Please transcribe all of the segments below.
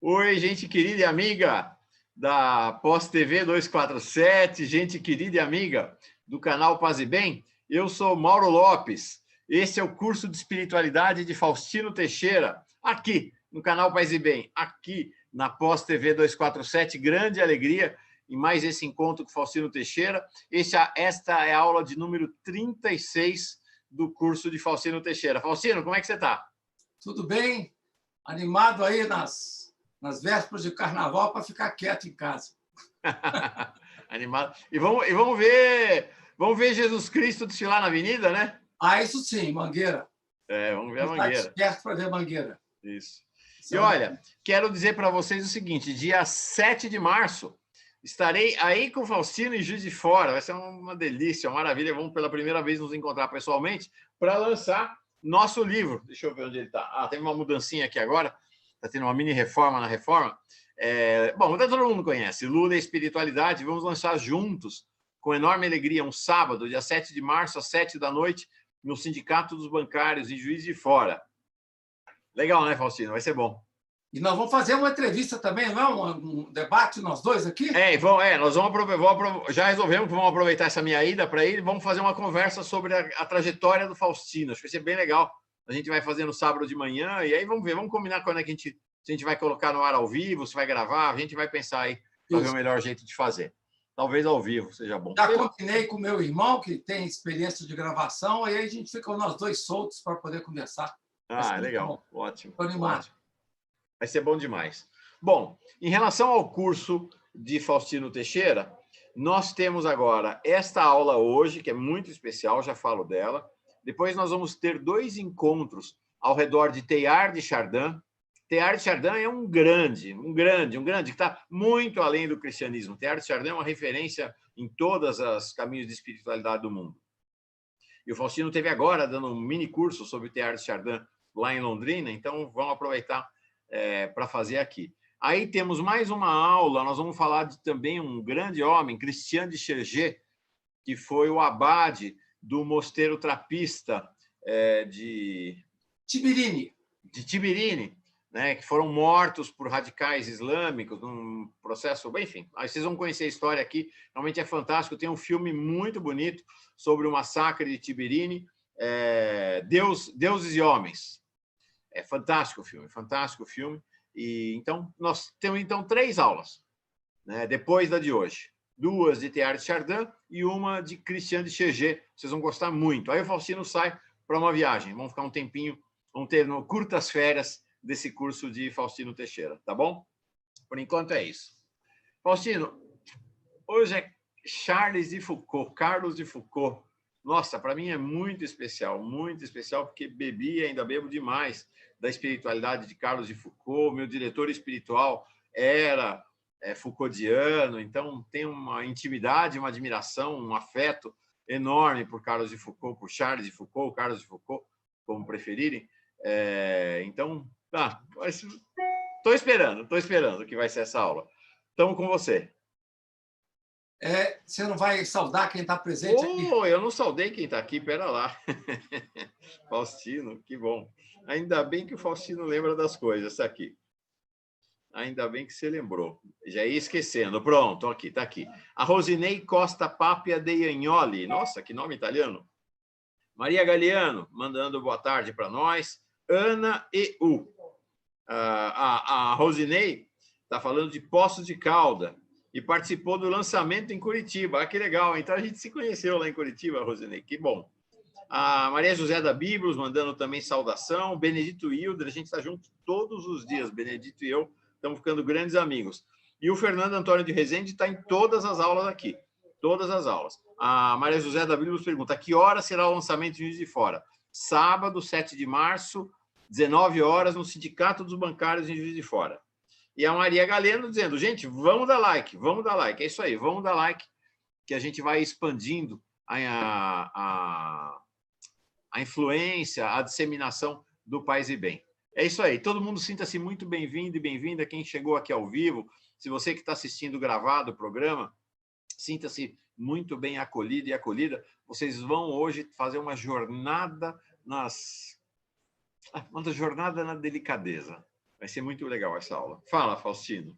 Oi, gente querida e amiga da Pós TV 247, gente querida e amiga do canal Paz e Bem. Eu sou Mauro Lopes. Esse é o curso de espiritualidade de Faustino Teixeira, aqui no canal Paz e Bem, aqui na Pós TV 247. Grande alegria em mais esse encontro com Faustino Teixeira. Esta é a aula de número 36 do curso de Faustino Teixeira. Faustino, como é que você está? Tudo bem? Animado aí nas vésperas de carnaval para ficar quieto em casa. Animado. E vamos ver Jesus Cristo desfilar na avenida, né? Ah, isso sim, Mangueira. Vamos ver a Mangueira. Esperto para ver Mangueira. Isso. E olha, quero dizer para vocês o seguinte, dia 7 de março, estarei aí com o Faustino em Juiz de Fora. Vai ser uma delícia, uma maravilha. Vamos pela primeira vez nos encontrar pessoalmente para lançar nosso livro. Deixa eu ver onde ele está. Ah, teve uma mudancinha aqui agora. Está tendo uma mini reforma na reforma. Bom, todo mundo conhece. Lula e Espiritualidade. Vamos lançar juntos, com enorme alegria, um sábado, dia 7 de março, às 7 da noite, no Sindicato dos Bancários, em Juiz de Fora. Legal, né, Faustino? Vai ser bom. E nós vamos fazer uma entrevista também, não é? Um debate, nós dois aqui? Nós já resolvemos que vamos aproveitar essa minha ida para ele, vamos fazer uma conversa sobre a trajetória do Faustino. Acho que vai ser bem legal. A gente vai fazer no sábado de manhã, e aí vamos ver, vamos combinar quando é que se a gente vai colocar no ar ao vivo, se vai gravar, a gente vai pensar aí para ver o melhor jeito de fazer. Talvez ao vivo seja bom. Já combinei com o meu irmão, que tem experiência de gravação, aí a gente fica nós dois soltos para poder conversar. Legal, ótimo. Estou animado. Ótimo. Vai ser bom demais. Bom, em relação ao curso de Faustino Teixeira, nós temos agora esta aula hoje, que é muito especial, já falo dela. Depois nós vamos ter 2 encontros ao redor de Teilhard de Chardin. Teilhard de Chardin é um grande, que está muito além do cristianismo. Teilhard de Chardin é uma referência em todos os caminhos de espiritualidade do mundo. E o Faustino teve agora dando um mini curso sobre Teilhard de Chardin lá em Londrina, então vamos aproveitar para fazer aqui. Aí temos mais uma aula, nós vamos falar de também um grande homem, Christian de Chergé, que foi o abade do mosteiro trapista de Tibirini, né, que foram mortos por radicais islâmicos num processo... Enfim, aí vocês vão conhecer a história aqui, realmente é fantástico. Tem um filme muito bonito sobre o massacre de Tibirini, Deuses e Homens. É fantástico o filme. E, então, nós temos 3 aulas, né, depois da de hoje. 2 de Teilhard de Chardin e uma de Christian de Chergé. Vocês vão gostar muito. Aí o Faustino sai para uma viagem. Vamos ficar um tempinho, vamos ter curtas férias desse curso de Faustino Teixeira, tá bom? Por enquanto é isso. Faustino, hoje é Carlos de Foucault. Nossa, para mim é muito especial, porque bebi e ainda bebo demais da espiritualidade de Carlos de Foucault. Meu diretor espiritual era Foucauldiano, então tenho uma intimidade, uma admiração, um afeto enorme por Carlos de Foucault, por Charles de Foucault, Carlos de Foucault, como preferirem. Então, estou esperando que vai ser essa aula. Estamos com você. Você não vai saudar quem está presente aqui? Eu não saudei quem está aqui, pera lá. Faustino, que bom. Ainda bem que o Faustino lembra das coisas, aqui. Ainda bem que você lembrou. Já ia esquecendo. Pronto, aqui, está aqui. A Rosinei Costa Papia de Agnoli. Nossa, que nome italiano. Maria Galeano, mandando boa tarde para nós. Ana E.U. A Rosinei está falando de Poços de Calda e participou do lançamento em Curitiba. Que legal. Então, a gente se conheceu lá em Curitiba, Rosinei. Que bom. A Maria José da Biblos, mandando também saudação. Benedito Hilder, a gente está junto todos os dias. Benedito e eu estamos ficando grandes amigos. E o Fernando Antônio de Rezende está em todas as aulas aqui. Todas as aulas. A Maria José da Biblos pergunta: a que hora será o lançamento de Juiz de Fora? Sábado, 7 de março, 19 horas, no Sindicato dos Bancários em Juiz de Fora. E a Maria Galeno dizendo: gente, vamos dar like. É isso aí, vamos dar like, que a gente vai expandindo a influência, a disseminação do Paz e Bem. É isso aí, todo mundo sinta-se muito bem-vindo e bem-vinda, quem chegou aqui ao vivo. Se você que está assistindo gravado o programa, sinta-se muito bem acolhido e acolhida. Vocês vão hoje fazer uma jornada na delicadeza. Vai ser muito legal essa aula. Fala, Faustino.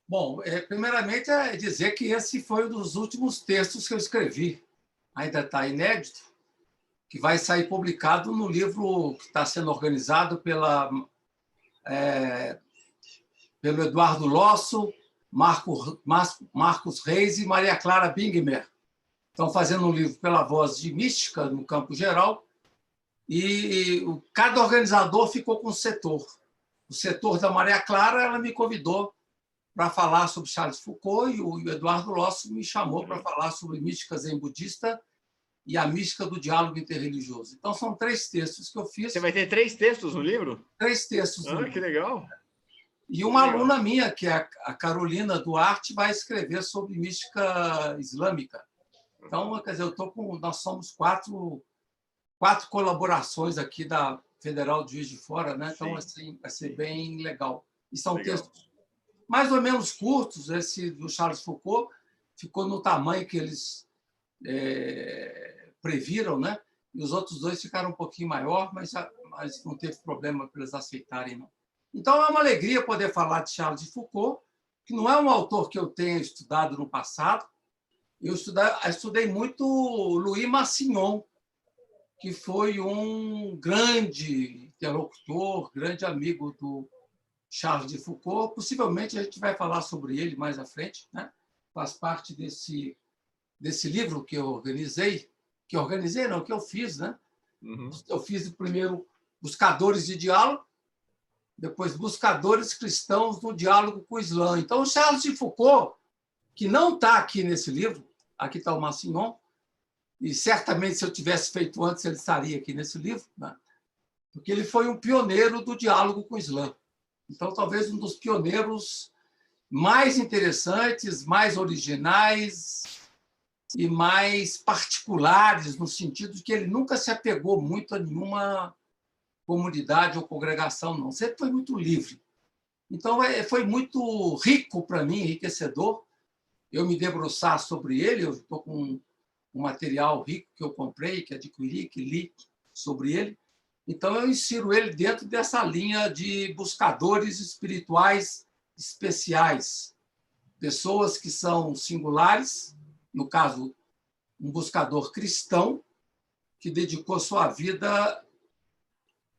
Bom, primeiramente é dizer que esse foi um dos últimos textos que eu escrevi. Ainda está inédito, que vai sair publicado no livro que está sendo organizado pelo Eduardo Losso, Marcos Reis e Maria Clara Bingmer. Estão fazendo um livro pela Voz de Mística, no campo geral, e cada organizador ficou com um setor. O setor da Maria Clara, ela me convidou para falar sobre Charles Foucault, e o Eduardo Losso me chamou para falar sobre mística zen budista e a mística do diálogo interreligioso. Então, são 3 textos que eu fiz. Você vai ter 3 textos no livro? 3 textos no livro. Que legal! E uma aluna minha, que é a Carolina Duarte, vai escrever sobre mística islâmica. Então, quer dizer, nós somos 4 colaborações aqui da Federal de Juiz de Fora, né? Então, assim, vai ser bem legal. E são textos mais ou menos curtos. Esse do Charles Foucault ficou no tamanho que eles previram, né? E os outros 2 ficaram um pouquinho maior, mas não teve problema para eles aceitarem, não. Então, é uma alegria poder falar de Charles de Foucault, que não é um autor que eu tenha estudado no passado. Eu estudei muito Louis Massignon, que foi um grande interlocutor, grande amigo do Charles de Foucault. Possivelmente a gente vai falar sobre ele mais à frente, né? Faz parte desse livro que eu organizei, que eu fiz, né? Eu fiz o primeiro Buscadores de Diálogo, depois Buscadores Cristãos no Diálogo com o Islã. Então, o Charles de Foucault, que não está aqui nesse livro, aqui está o Massignon, e certamente se eu tivesse feito antes ele estaria aqui nesse livro, né? Porque ele foi um pioneiro do diálogo com o Islã. Então, talvez um dos pioneiros mais interessantes, mais originais e mais particulares, no sentido de que ele nunca se apegou muito a nenhuma comunidade ou congregação, não. Sempre foi muito livre. Então, foi muito rico para mim, enriquecedor, eu me debruçar sobre ele. Eu estou com um material rico que eu comprei, que adquiri, que li sobre ele. Então, eu insiro ele dentro dessa linha de buscadores espirituais especiais, pessoas que são singulares, no caso, um buscador cristão que dedicou sua vida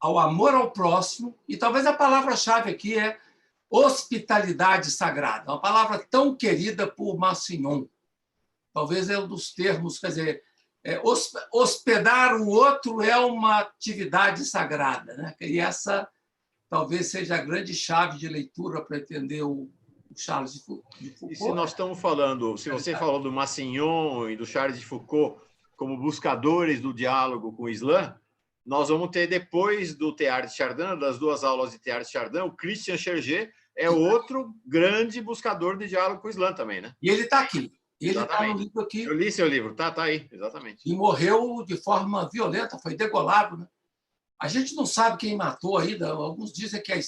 ao amor ao próximo, e talvez a palavra-chave aqui é hospitalidade sagrada, uma palavra tão querida por Massignon. Talvez é um dos termos, quer dizer, hospedar o outro é uma atividade sagrada, né? E essa talvez seja a grande chave de leitura para entender o Charles de Foucault. E se nós estamos falando, se você falou do Massignon e do Charles de Foucault como buscadores do diálogo com o Islã, nós vamos ter, depois do Teilhard de Chardin, das 2 aulas de Teilhard de Chardin, o Christian Scherger é outro grande buscador de diálogo com o Islã também, né? E ele está aqui. Ele está no livro aqui. Eu li seu livro, tá aí, exatamente. E morreu de forma violenta, foi degolado, né? A gente não sabe quem matou ainda. Alguns dizem que é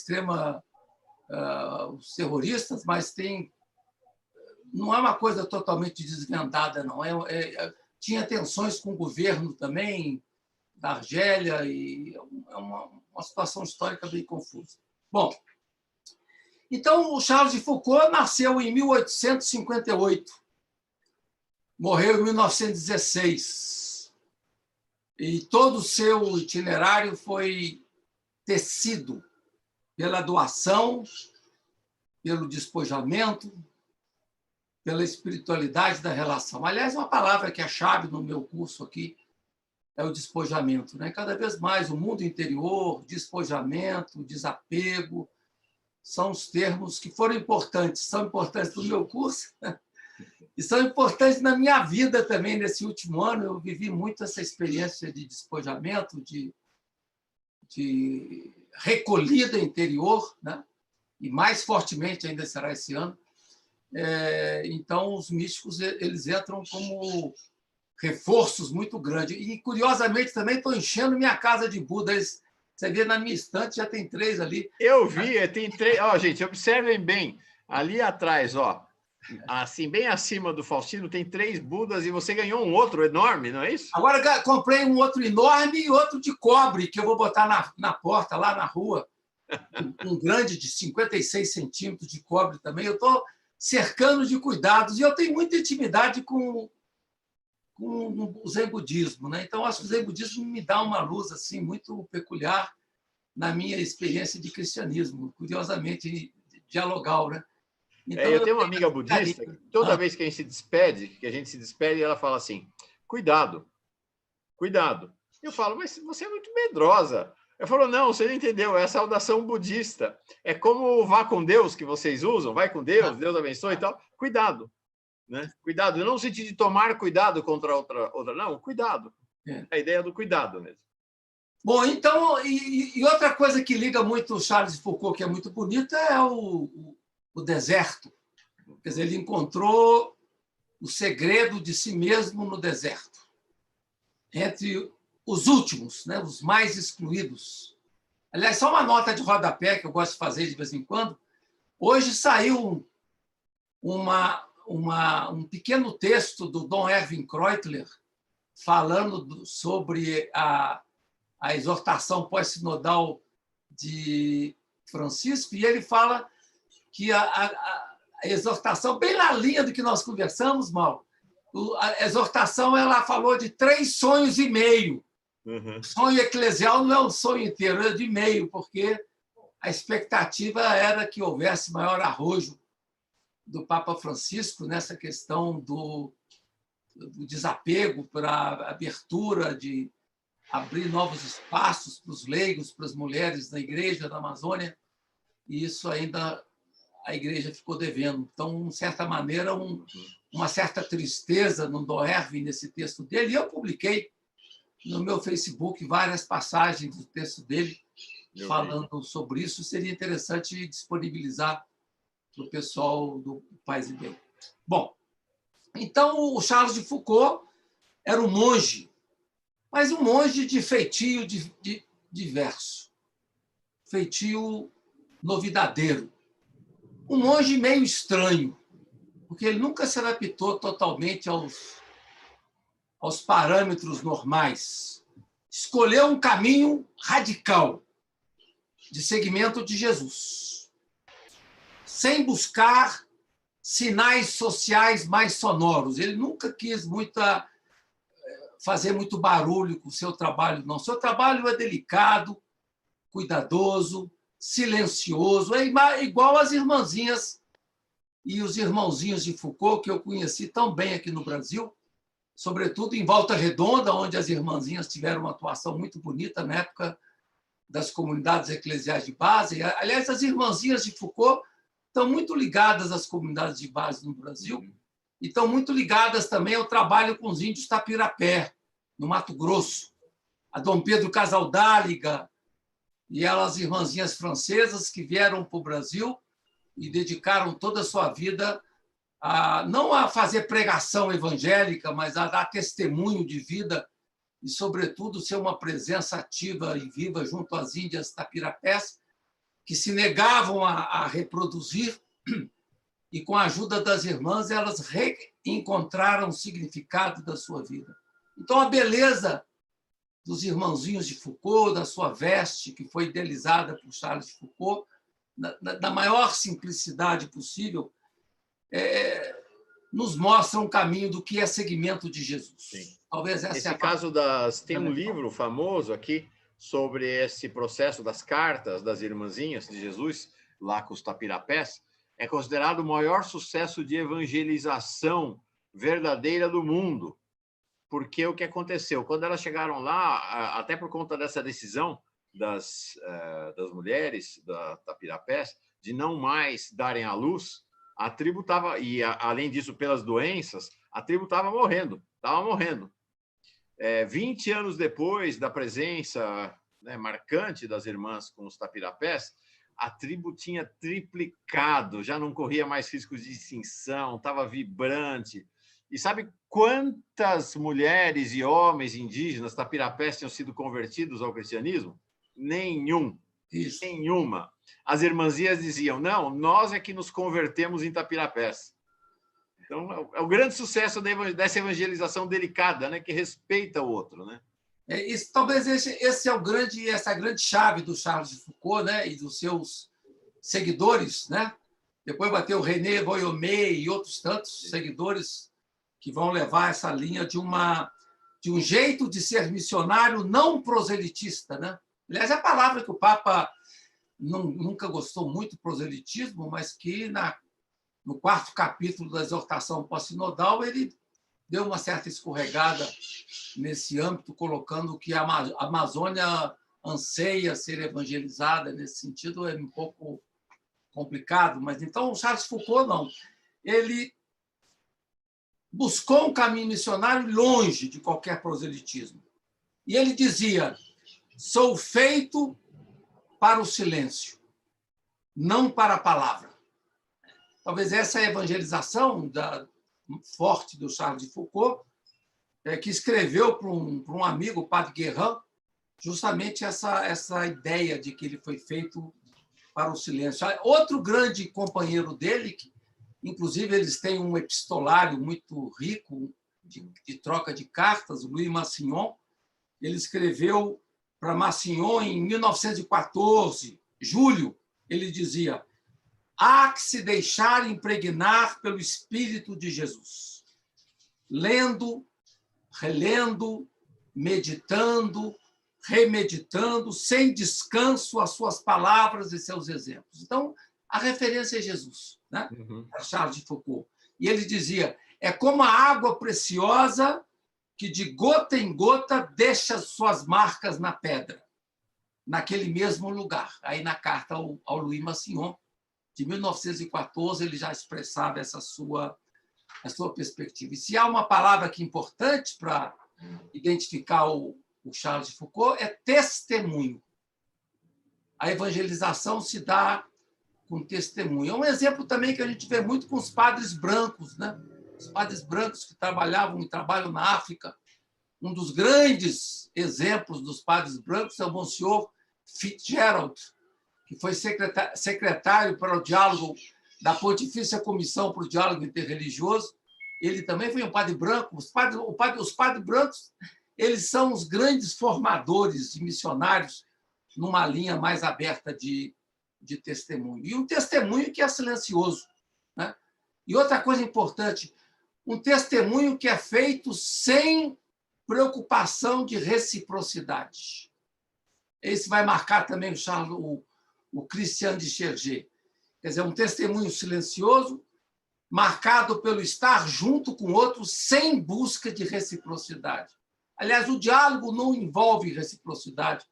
os terroristas, mas não é uma coisa totalmente desvendada, não. Tinha tensões com o governo também da Argélia, e é uma situação histórica bem confusa. Bom, então o Charles de Foucault nasceu em 1858, morreu em 1916, e todo o seu itinerário foi tecido pela doação, pelo despojamento, pela espiritualidade da relação. Aliás, uma palavra que é chave no meu curso aqui é o despojamento, né? Cada vez mais o mundo interior, despojamento, desapego, são os termos que foram importantes, são importantes no meu curso e são importantes na minha vida também. Nesse último ano, eu vivi muito essa experiência de despojamento, de recolhida interior, né? E mais fortemente ainda será esse ano. Então, os místicos eles entram como reforços muito grandes. E, curiosamente, também estou enchendo minha casa de Budas. Você vê na minha estante, já tem 3 ali. Eu vi, tem 3. Ó, gente, observem bem. Ali atrás, ó, assim, bem acima do Faustino, tem 3 Budas, e você ganhou um outro enorme, não é isso? Agora comprei um outro enorme e outro de cobre, que eu vou botar na porta, lá na rua. um grande de 56 centímetros de cobre também. Eu estou cercando de cuidados e eu tenho muita intimidade com o Zen budismo, né? Então, acho que o Zen budismo me dá uma luz assim muito peculiar na minha experiência de cristianismo, curiosamente dialogal, né? Então, Eu tenho uma amiga budista que toda vez que a gente se despede, ela fala assim: cuidado, cuidado. Eu falo, mas você é muito medrosa. Ela falou, não, você não entendeu, é a saudação budista. É como o vá com Deus que vocês usam, vai com Deus, Deus abençoe e tal. Cuidado, né? Cuidado, não no sentido de tomar cuidado contra outra não, cuidado. É a ideia do cuidado mesmo. Bom, então, e outra coisa que liga muito o Charles Foucault, que é muito bonita, é o deserto. Quer dizer, ele encontrou o segredo de si mesmo no deserto. Entre os últimos, né, os mais excluídos. Aliás, só uma nota de rodapé que eu gosto de fazer de vez em quando. Hoje saiu um pequeno texto do Dom Erwin Kreutler falando sobre a exortação pós-sinodal de Francisco, e ele fala que a exortação, bem na linha do que nós conversamos, Mauro, a exortação ela falou de 3 sonhos e meio. Uhum. Sonho eclesial não é um sonho inteiro, é de meio, porque a expectativa era que houvesse maior arrojo do Papa Francisco nessa questão do desapego para a abertura de abrir novos espaços para os leigos, para as mulheres na igreja da Amazônia, e isso ainda a igreja ficou devendo. Então, de certa maneira, uma certa tristeza no Dom Erwin nesse texto dele, e eu publiquei no meu Facebook várias passagens do texto dele falando sobre isso. Seria interessante disponibilizar para o pessoal do Paz e Bem. Bom, então o Charles de Foucault era um monge, mas um monge de feitio diverso, feitio novidadeiro. Um monge meio estranho, porque ele nunca se adaptou totalmente aos parâmetros normais. Escolheu um caminho radical de seguimento de Jesus, sem buscar sinais sociais mais sonoros. Ele nunca quis fazer muito barulho com o seu trabalho, não. Seu trabalho é delicado, cuidadoso, silencioso, é igual às irmãzinhas e os irmãozinhos de Foucault, que eu conheci tão bem aqui no Brasil, sobretudo em Volta Redonda, onde as irmãzinhas tiveram uma atuação muito bonita na época das comunidades eclesiais de base. Aliás, as irmãzinhas de Foucault estão muito ligadas às comunidades de base no Brasil e estão muito ligadas também ao trabalho com os índios Tapirapé, no Mato Grosso. A Dom Pedro Casaldáliga e elas, irmãzinhas francesas, que vieram para o Brasil e dedicaram toda a sua vida não a fazer pregação evangélica, mas a dar testemunho de vida e, sobretudo, ser uma presença ativa e viva junto às índias Tapirapés, que se negavam a reproduzir, e, com a ajuda das irmãs, elas reencontraram o significado da sua vida. Então, a beleza dos irmãozinhos de Foucault, da sua veste, que foi idealizada por Charles de Foucault, da maior simplicidade possível, nos mostra um caminho do que é seguimento de Jesus. Sim. Talvez essa Esse caso tem um livro famoso aqui sobre esse processo das cartas das irmãzinhas de Jesus, lá com os Tapirapés, é considerado o maior sucesso de evangelização verdadeira do mundo. Porque o que aconteceu? Quando elas chegaram lá, até por conta dessa decisão das mulheres da Tapirapés de não mais darem à luz, a tribo estava, e além disso, pelas doenças, a tribo estava morrendo. 20 anos depois da presença, né, marcante das irmãs com os Tapirapés, a tribo tinha triplicado, já não corria mais riscos de extinção, estava vibrante. E sabe quantas mulheres e homens indígenas Tapirapés tinham sido convertidos ao cristianismo? Nenhuma. As irmãzinhas diziam, não, nós é que nos convertemos em Tapirapés. Então, é o grande sucesso dessa evangelização delicada, né, que respeita o outro, né? Talvez essa é a grande chave do Charles de Foucault, né, e dos seus seguidores, né? Depois vai ter o René Voyomé e outros tantos seguidores que vão levar essa linha de um jeito de ser missionário não proselitista, né? Aliás, é a palavra que o Papa nunca gostou muito, proselitismo, mas que no 4º capítulo da exortação pós-sinodal ele deu uma certa escorregada nesse âmbito, colocando que a Amazônia anseia ser evangelizada. Nesse sentido, é um pouco complicado. Mas então o Charles Foucault não. Ele buscou um caminho missionário longe de qualquer proselitismo. E ele dizia: sou feito para o silêncio, não para a palavra. Talvez essa é a evangelização forte do Charles de Foucault, que escreveu para um amigo, o padre Guérin, justamente essa ideia de que ele foi feito para o silêncio. Outro grande companheiro dele, que, inclusive, eles têm um epistolário muito rico de troca de cartas, Louis Massignon. Ele escreveu para Massignon em 1914, julho. Ele dizia: há que se deixar impregnar pelo Espírito de Jesus, lendo, relendo, meditando, remeditando, sem descanso, as suas palavras e seus exemplos. Então, a referência é Jesus, né? Charles de Foucault. E ele dizia: é como a água preciosa que, de gota em gota, deixa suas marcas na pedra, naquele mesmo lugar. Aí, na carta ao Louis Massignon, de 1914, ele já expressava a sua perspectiva. E se há uma palavra que é importante para identificar o Charles de Foucault, é testemunho. A evangelização se dá com testemunho. É um exemplo também que a gente vê muito com os padres brancos, né? Os padres brancos que trabalhavam e trabalham na África. Um dos grandes exemplos dos padres brancos é o Monsenhor Fitzgerald, que foi secretário para o diálogo da Pontifícia Comissão para o Diálogo Interreligioso. Ele também foi um padre branco. Os padres brancos, eles são os grandes formadores de missionários numa linha mais aberta de testemunho. E um testemunho que é silencioso, né? E outra coisa importante, um testemunho que é feito sem preocupação de reciprocidade. Esse vai marcar também o Christian de Chergé. Quer dizer, um testemunho silencioso, marcado pelo estar junto com outros, sem busca de reciprocidade. Aliás, o diálogo não envolve reciprocidade.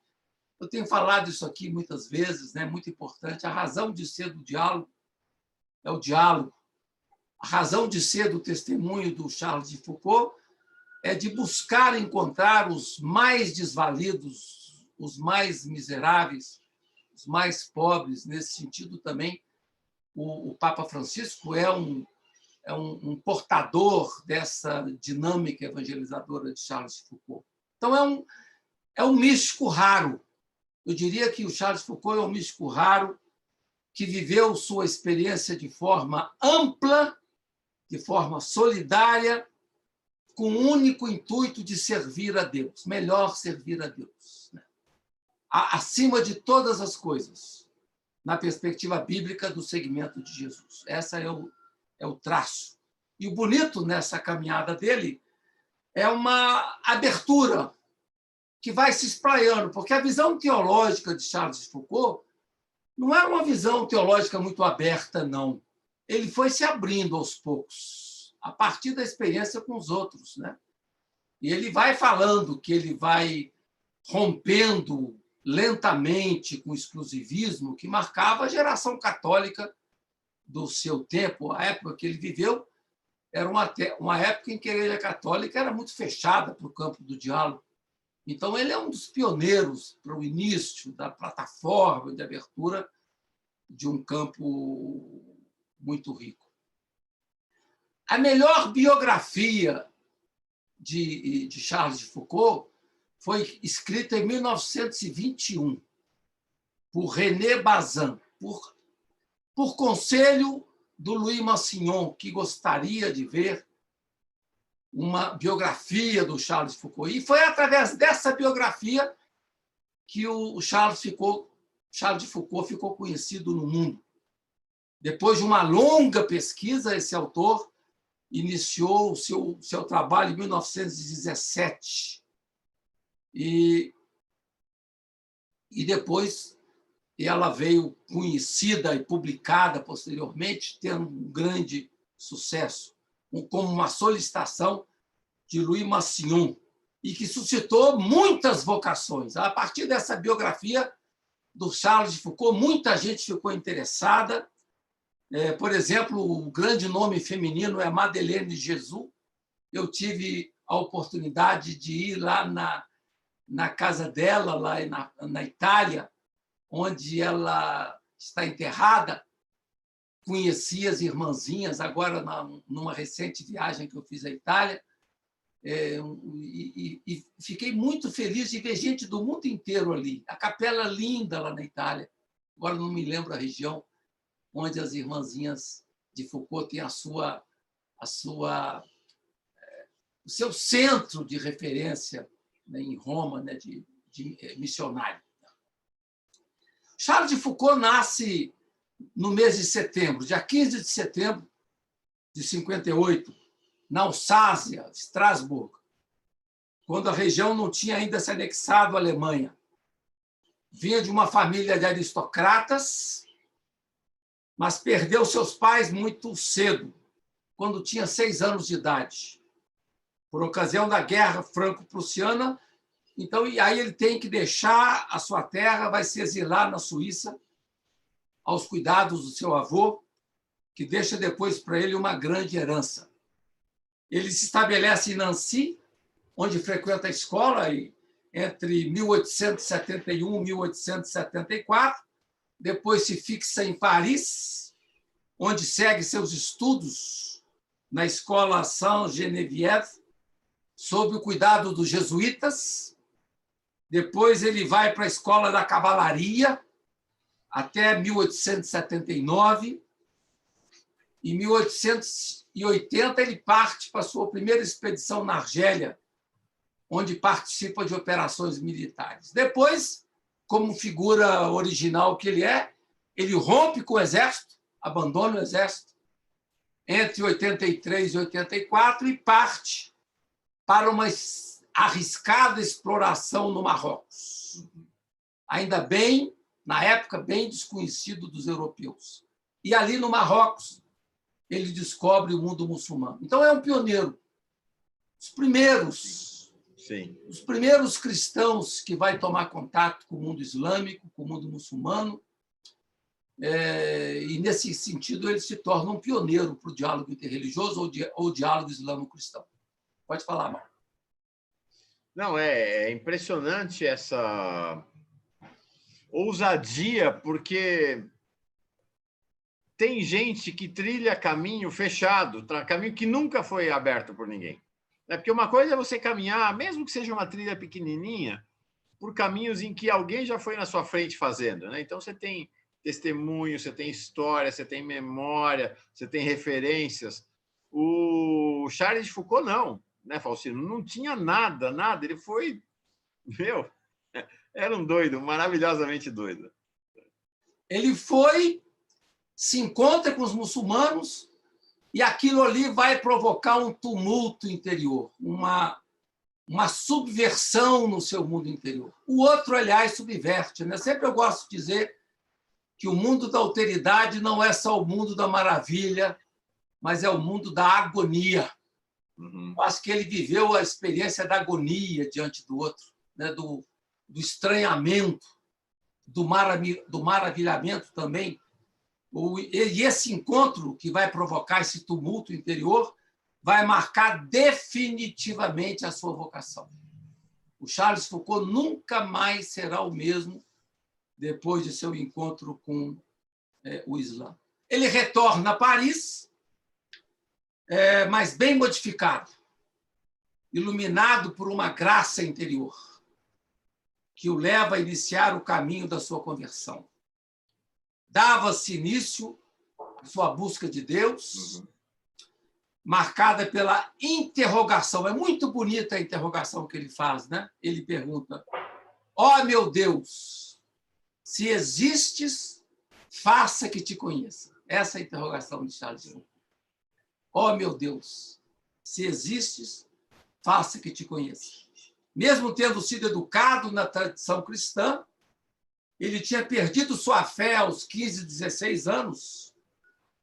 Eu tenho falado isso aqui muitas vezes, né? Muito importante. A razão de ser do diálogo é o diálogo. A razão de ser do testemunho do Charles de Foucault é de buscar encontrar os mais desvalidos, os mais miseráveis, os mais pobres. Nesse sentido, também, o Papa Francisco é um portador dessa dinâmica evangelizadora de Charles de Foucault. Então, é um místico raro. Eu diria que o Charles Foucault é um místico raro que viveu sua experiência de forma ampla, de forma solidária, com o único intuito de servir a Deus, melhor servir a Deus, né? Acima de todas as coisas, na perspectiva bíblica do segmento de Jesus. Essa é o traço. E o bonito nessa caminhada dele é uma abertura que vai se espraiando, porque a visão teológica de Charles de Foucault não era uma visão teológica muito aberta, não. Ele foi se abrindo aos poucos, a partir da experiência com os outros, né? E ele vai falando que ele vai rompendo lentamente com o exclusivismo que marcava a geração católica do seu tempo. A época que ele viveu era uma época em que a Igreja Católica era muito fechada para o campo do diálogo. Então, ele é um dos pioneiros para o início da plataforma de abertura de um campo muito rico. A melhor biografia de Charles de Foucault foi escrita em 1921 por René Bazin, por conselho do Louis Massignon, que gostaria de ver uma biografia do Charles Foucault. E foi através dessa biografia que o Charles de Foucault ficou conhecido no mundo. Depois de uma longa pesquisa, esse autor iniciou o seu trabalho em 1917. E depois ela veio conhecida e publicada posteriormente, tendo um grande sucesso, como uma solicitação de Louis Massignon, e que suscitou muitas vocações. A partir dessa biografia do Charles de Foucault, muita gente ficou interessada. Por exemplo, o grande nome feminino é Madeleine Jesus. Eu tive a oportunidade de ir lá na casa dela, lá na Itália, onde ela está enterrada. Conheci as irmãzinhas agora numa recente viagem que eu fiz à Itália, e fiquei muito feliz de ver gente do mundo inteiro ali. A capela linda lá na Itália, agora não me lembro a região, onde as irmãzinhas de Foucault têm o seu centro de referência, né, em Roma, né, de missionário. Charles de Foucault nasce no mês de setembro, dia 15 de setembro de 58, na Alsácia, Estrasburgo, quando a região não tinha ainda se anexado à Alemanha. Vinha de uma família de aristocratas, mas perdeu seus pais muito cedo, quando tinha 6 anos de idade, por ocasião da Guerra Franco-Prussiana. Então, e aí ele tem que deixar a sua terra, vai se exilar na Suíça, aos cuidados do seu avô, que deixa depois para ele uma grande herança. Ele se estabelece em Nancy, onde frequenta a escola entre 1871 e 1874, depois se fixa em Paris, onde segue seus estudos na escola Saint-Geneviève, sob o cuidado dos jesuítas. Depois ele vai para a escola da cavalaria, até 1879. Em 1880, ele parte para a sua primeira expedição na Argélia, onde participa de operações militares. Depois, como figura original que ele rompe com o exército, abandona o exército, entre 83 e 84, e parte para uma arriscada exploração no Marrocos. Ainda bem, na época, bem desconhecido dos europeus. E ali no Marrocos, ele descobre o mundo muçulmano. Então, é um pioneiro. Os primeiros cristãos que vai tomar contato com o mundo islâmico, com o mundo muçulmano, e, nesse sentido, ele se torna um pioneiro para o diálogo interreligioso ou diálogo islamo-cristão. Pode falar, Mauro. Não, é impressionante essa ousadia, porque tem gente que trilha caminho fechado, caminho que nunca foi aberto por ninguém. Porque uma coisa é você caminhar, mesmo que seja uma trilha pequenininha, por caminhos em que alguém já foi na sua frente fazendo, né? Então, você tem testemunho, você tem história, você tem memória, você tem referências. O Charles de Foucault, não, né, Faustino? Não tinha nada. Ele foi... era um doido, maravilhosamente doido. Ele se encontra com os muçulmanos, e aquilo ali vai provocar um tumulto interior, uma subversão no seu mundo interior. O outro, aliás, subverte, né? Sempre eu gosto de dizer que o mundo da alteridade não é só o mundo da maravilha, mas é o mundo da agonia. Acho que ele viveu a experiência da agonia diante do outro, né? do estranhamento, do maravilhamento também. E esse encontro que vai provocar esse tumulto interior vai marcar definitivamente a sua vocação. O Charles Foucault nunca mais será o mesmo depois de seu encontro com o Islã. Ele retorna a Paris, mas bem modificado, iluminado por uma graça interior que o leva a iniciar o caminho da sua conversão. Dava-se início à sua busca de Deus, marcada pela interrogação. É muito bonita a interrogação que ele faz, né? Ele pergunta: ó, meu Deus, se existes, faça que te conheça. Essa é a interrogação de Charles de Foucault. Ó, meu Deus, se existes, faça que te conheça. Mesmo tendo sido educado na tradição cristã, ele tinha perdido sua fé aos 15, 16 anos,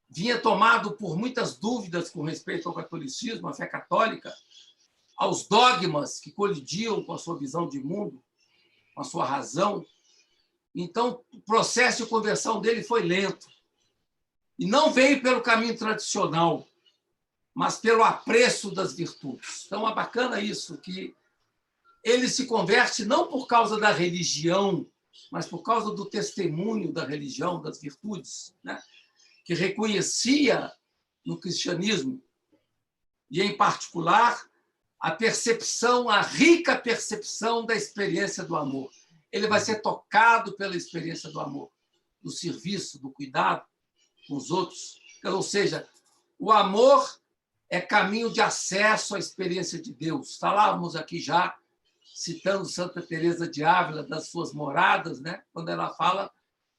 vinha tomado por muitas dúvidas com respeito ao catolicismo, à fé católica, aos dogmas que colidiam com a sua visão de mundo, com a sua razão. Então, o processo de conversão dele foi lento. E não veio pelo caminho tradicional, mas pelo apreço das virtudes. Então, é bacana isso, que ele se converte não por causa da religião, mas por causa do testemunho da religião, das virtudes, né? Que reconhecia no cristianismo, e, em particular, a percepção, a rica percepção da experiência do amor. Ele vai ser tocado pela experiência do amor, do serviço, do cuidado com os outros. Ou seja, o amor é caminho de acesso à experiência de Deus. Falávamos aqui já, citando Santa Teresa de Ávila, das suas moradas, né? Quando ela fala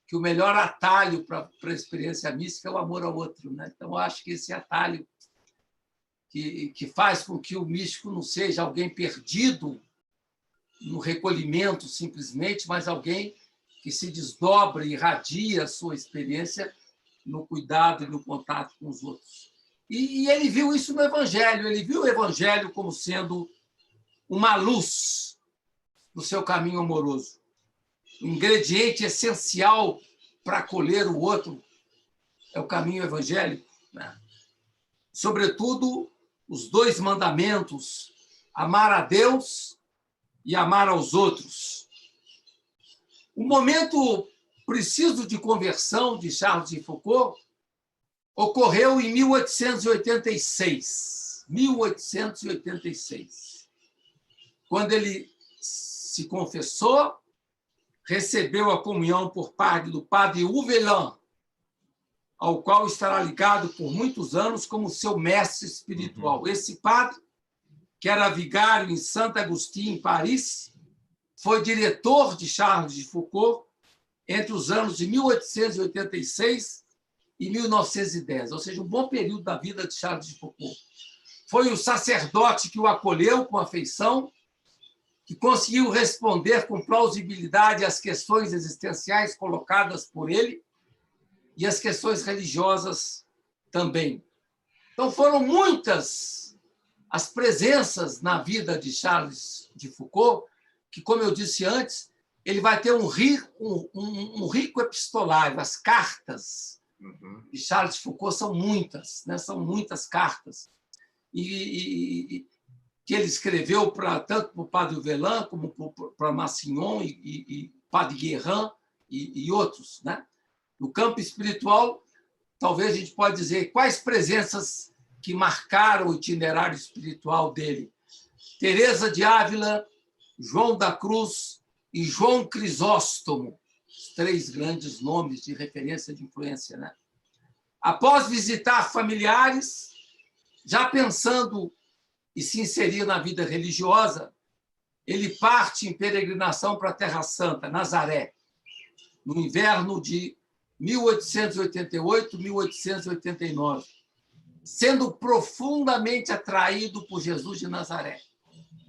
que o melhor atalho para a experiência mística é o amor ao outro, né? Então, eu acho que esse atalho que faz com que o místico não seja alguém perdido no recolhimento, simplesmente, mas alguém que se desdobra e irradia a sua experiência no cuidado e no contato com os outros. E ele viu isso no Evangelho. Ele viu o Evangelho como sendo uma luz no seu caminho amoroso. Um ingrediente essencial para acolher o outro é o caminho evangélico, né? Sobretudo, os 2 mandamentos, amar a Deus e amar aos outros. O momento preciso de conversão de Charles de Foucault ocorreu em 1886. 1886. Quando ele se confessou, recebeu a comunhão por parte do padre Houvelin, ao qual estará ligado por muitos anos como seu mestre espiritual. Esse padre, que era vigário em Santo Agostinho, em Paris, foi diretor de Charles de Foucault entre os anos de 1886 e 1910, ou seja, um bom período da vida de Charles de Foucault. Foi o sacerdote que o acolheu com afeição, que conseguiu responder com plausibilidade às questões existenciais colocadas por ele e as questões religiosas também. Então, foram muitas as presenças na vida de Charles de Foucault, que, como eu disse antes, ele vai ter um rico epistolário. As cartas de Charles de Foucault são muitas, né? São muitas cartas. E que ele escreveu tanto para o padre Houvelin, como para Massignon e padre Guérin e outros, né? No campo espiritual, talvez a gente pode dizer quais presenças que marcaram o itinerário espiritual dele. Teresa de Ávila, João da Cruz e João Crisóstomo, os 3 grandes nomes de referência de influência, né? Após visitar familiares, já pensando e se inserir na vida religiosa, ele parte em peregrinação para a Terra Santa, Nazaré, no inverno de 1888, 1889, sendo profundamente atraído por Jesus de Nazaré.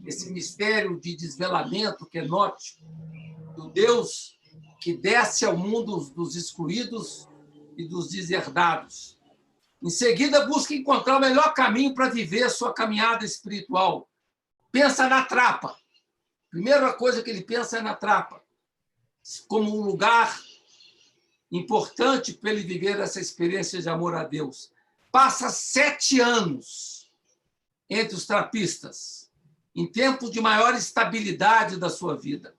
Esse mistério de desvelamento quenótico do Deus que desce ao mundo dos excluídos e dos deserdados. Em seguida, busca encontrar o melhor caminho para viver a sua caminhada espiritual. Pensa na Trapa. A primeira coisa que ele pensa é na Trapa, como um lugar importante para ele viver essa experiência de amor a Deus. Passa 7 anos entre os trapistas, em tempos de maior estabilidade da sua vida.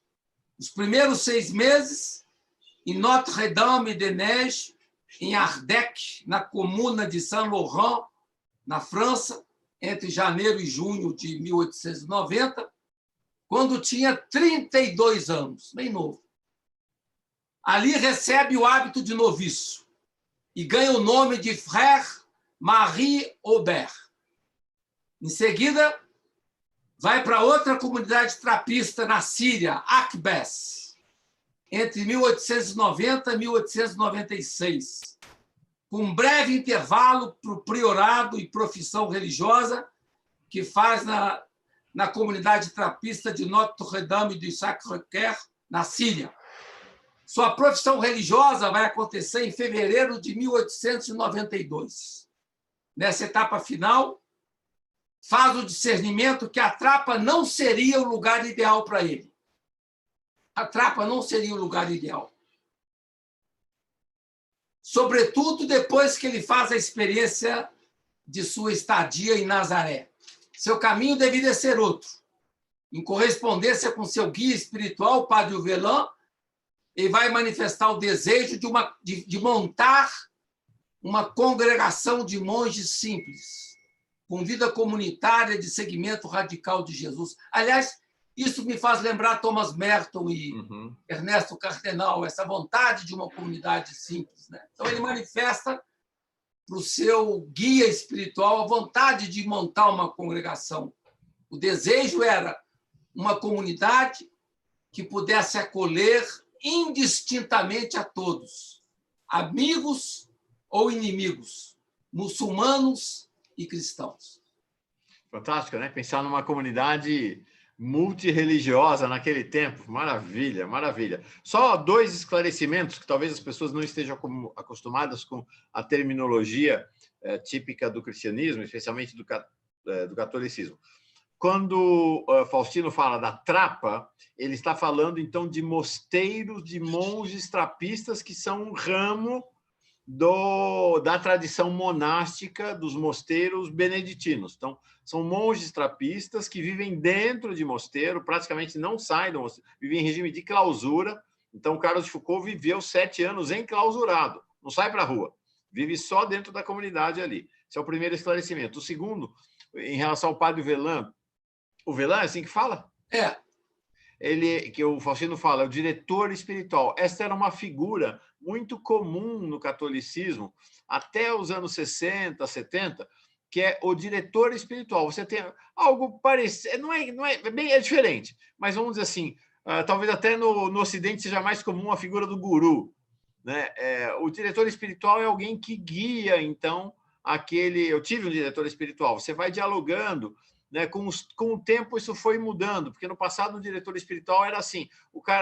Os primeiros 6 meses, em Notre-Dame-des-Neiges, em Ardèche, na comuna de Saint-Laurent, na França, entre janeiro e junho de 1890, quando tinha 32 anos, bem novo. Ali recebe o hábito de noviço e ganha o nome de Frère Marie Aubert, Em seguida, vai para outra comunidade trapista na Síria, Akbes, entre 1890 e 1896, com um breve intervalo para o priorado e profissão religiosa que faz na comunidade trapista de Notre-Dame du Sacré-Cœur, na Síria. Sua profissão religiosa vai acontecer em fevereiro de 1892. Nessa etapa final, faz o discernimento que a Trapa não seria o lugar ideal para ele. A Trapa não seria o lugar ideal. Sobretudo depois que ele faz a experiência de sua estadia em Nazaré. Seu caminho deveria ser outro. Em correspondência com seu guia espiritual, o Padre Uvelan, ele vai manifestar o desejo de montar uma congregação de monges simples, com vida comunitária de seguimento radical de Jesus. Aliás, isso me faz lembrar Thomas Merton e Ernesto Cardenal, essa vontade de uma comunidade simples, né? Então, ele manifesta para o seu guia espiritual a vontade de montar uma congregação. O desejo era uma comunidade que pudesse acolher indistintamente a todos, amigos ou inimigos, muçulmanos e cristãos. Fantástico, né? Pensar numa comunidade multirreligiosa naquele tempo. Maravilha, maravilha. Só dois esclarecimentos que talvez as pessoas não estejam acostumadas com a terminologia típica do cristianismo, especialmente do catolicismo. Quando Faustino fala da Trapa, ele está falando, então, de mosteiros de monges trapistas que são um ramo da tradição monástica dos mosteiros beneditinos. Então, são monges trapistas que vivem dentro de mosteiro, praticamente não saem do mosteiro, vivem em regime de clausura. Então, Carlos de Foucault viveu 7 anos enclausurado, não sai para a rua, vive só dentro da comunidade ali. Esse é o primeiro esclarecimento. O segundo, em relação ao padre Velan, o Velan é assim que fala? É. Ele, que o Faustino fala, é o diretor espiritual. Esta era uma figura muito comum no catolicismo, até os anos 60, 70, que é o diretor espiritual. Você tem algo parecido, é diferente, mas vamos dizer assim, talvez até no Ocidente seja mais comum a figura do guru, né? O diretor espiritual é alguém que guia, então, aquele... Eu tive um diretor espiritual, você vai dialogando, né? Com o tempo isso foi mudando, porque no passado o diretor espiritual era assim,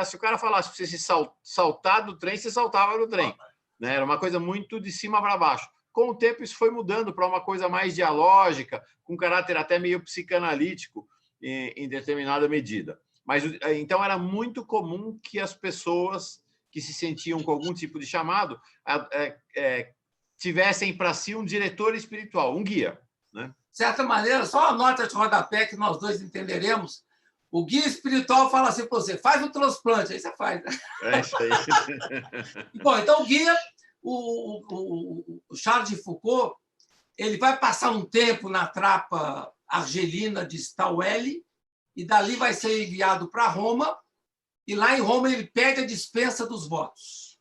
se o cara falasse para você se saltar do trem, você saltava do trem, né? Era uma coisa muito de cima para baixo. Com o tempo isso foi mudando para uma coisa mais dialógica, com caráter até meio psicanalítico em determinada medida. Mas então era muito comum que as pessoas que se sentiam com algum tipo de chamado tivessem para si um diretor espiritual, um guia, né? De certa maneira, só uma nota de rodapé que nós dois entenderemos. O guia espiritual fala assim para você, faz o transplante, aí você faz. É isso aí. Bom, então o guia, o Charles de Foucault, ele vai passar um tempo na Trapa argelina de Stawelli e dali vai ser enviado para Roma, e lá em Roma ele pede a dispensa dos votos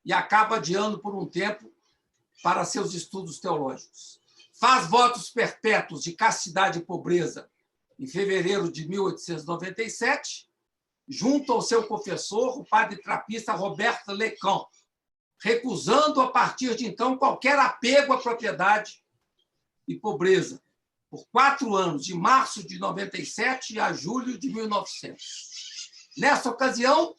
e acaba adiando por um tempo para seus estudos teológicos. Faz votos perpétuos de castidade e pobreza em fevereiro de 1897, junto ao seu confessor, o padre trapista Roberto Lecan, recusando, a partir de então, qualquer apego à propriedade e pobreza, por 4 anos, de março de 97 a julho de 1900. Nessa ocasião,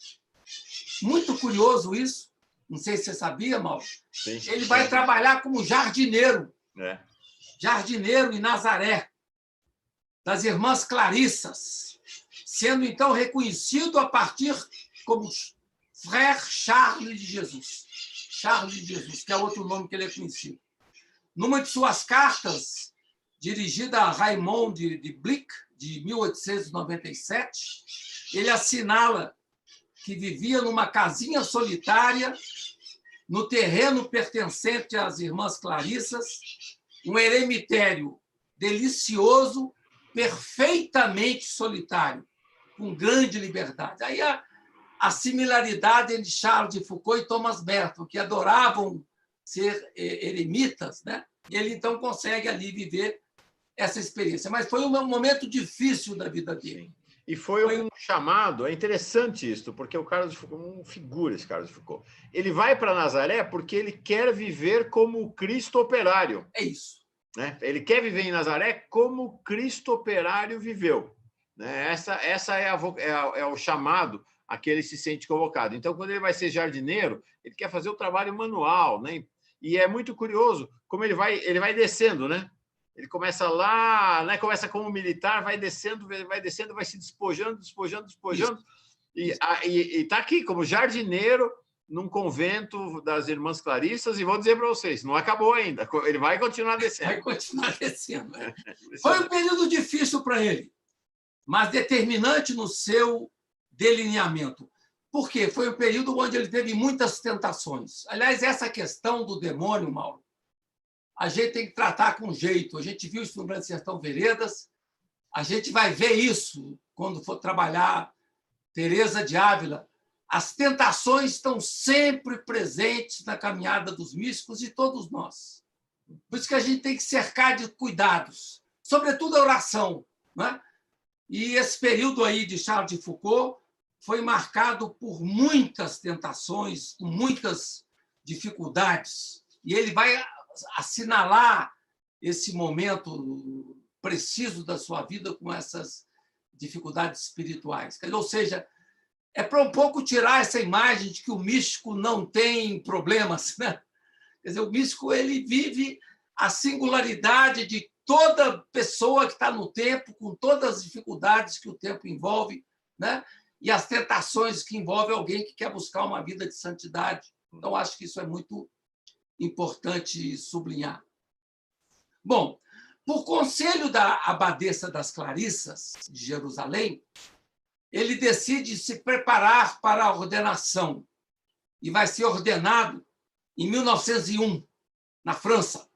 muito curioso isso, não sei se você sabia, Mauro, ele vai trabalhar como jardineiro. Jardineiro em Nazaré, das Irmãs Clarissas, sendo então reconhecido a partir como Frère Charles de Jesus. Charles de Jesus, que é outro nome que ele é conhecido. Numa de suas cartas, dirigida a Raymond de Blic, de 1897, ele assinala que vivia numa casinha solitária, no terreno pertencente às Irmãs Clarissas, um eremitério delicioso, perfeitamente solitário, com grande liberdade. Aí a similaridade entre Charles de Foucault e Thomas Merton, que adoravam ser eremitas, né? Ele, então, consegue ali viver essa experiência, mas foi um momento difícil da vida dele. Sim. E foi um chamado, é interessante isso, porque o Carlos de Foucault, uma figura esse Carlos de Foucault. Ele vai para Nazaré porque ele quer viver como o Cristo operário. É isso. Né? Ele quer viver em Nazaré como o Cristo operário viveu. Né? Essa é o chamado a que ele se sente convocado. Então, quando ele vai ser jardineiro, ele quer fazer o trabalho manual. Né? E é muito curioso como ele vai descendo, né? Ele começa lá, né? Começa como militar, vai descendo, vai se despojando. E está aqui como jardineiro num convento das Irmãs Clarissas, e vou dizer para vocês, não acabou ainda, ele vai continuar descendo. Vai continuar descendo. Foi um período difícil para ele, mas determinante no seu delineamento. Por quê? Foi um período onde ele teve muitas tentações. Aliás, essa questão do demônio, Mauro, a gente tem que tratar com jeito. A gente viu isso no Grande Sertão Veredas, a gente vai ver isso quando for trabalhar Teresa de Ávila. As tentações estão sempre presentes na caminhada dos místicos de todos nós. Por isso que a gente tem que cercar de cuidados, sobretudo a oração. Né? E esse período aí de Charles de Foucault foi marcado por muitas tentações, com muitas dificuldades. E ele vai assinalar esse momento preciso da sua vida com essas dificuldades espirituais. Ou seja, é para um pouco tirar essa imagem de que o místico não tem problemas. Né? Quer dizer, o místico ele vive a singularidade de toda pessoa que está no tempo, com todas as dificuldades que o tempo envolve, né? E as tentações que envolvem alguém que quer buscar uma vida de santidade. Então, acho que isso é muito importante sublinhar. Bom, por conselho da abadesa das Clarissas, de Jerusalém, ele decide se preparar para a ordenação e vai ser ordenado em 1901, na França.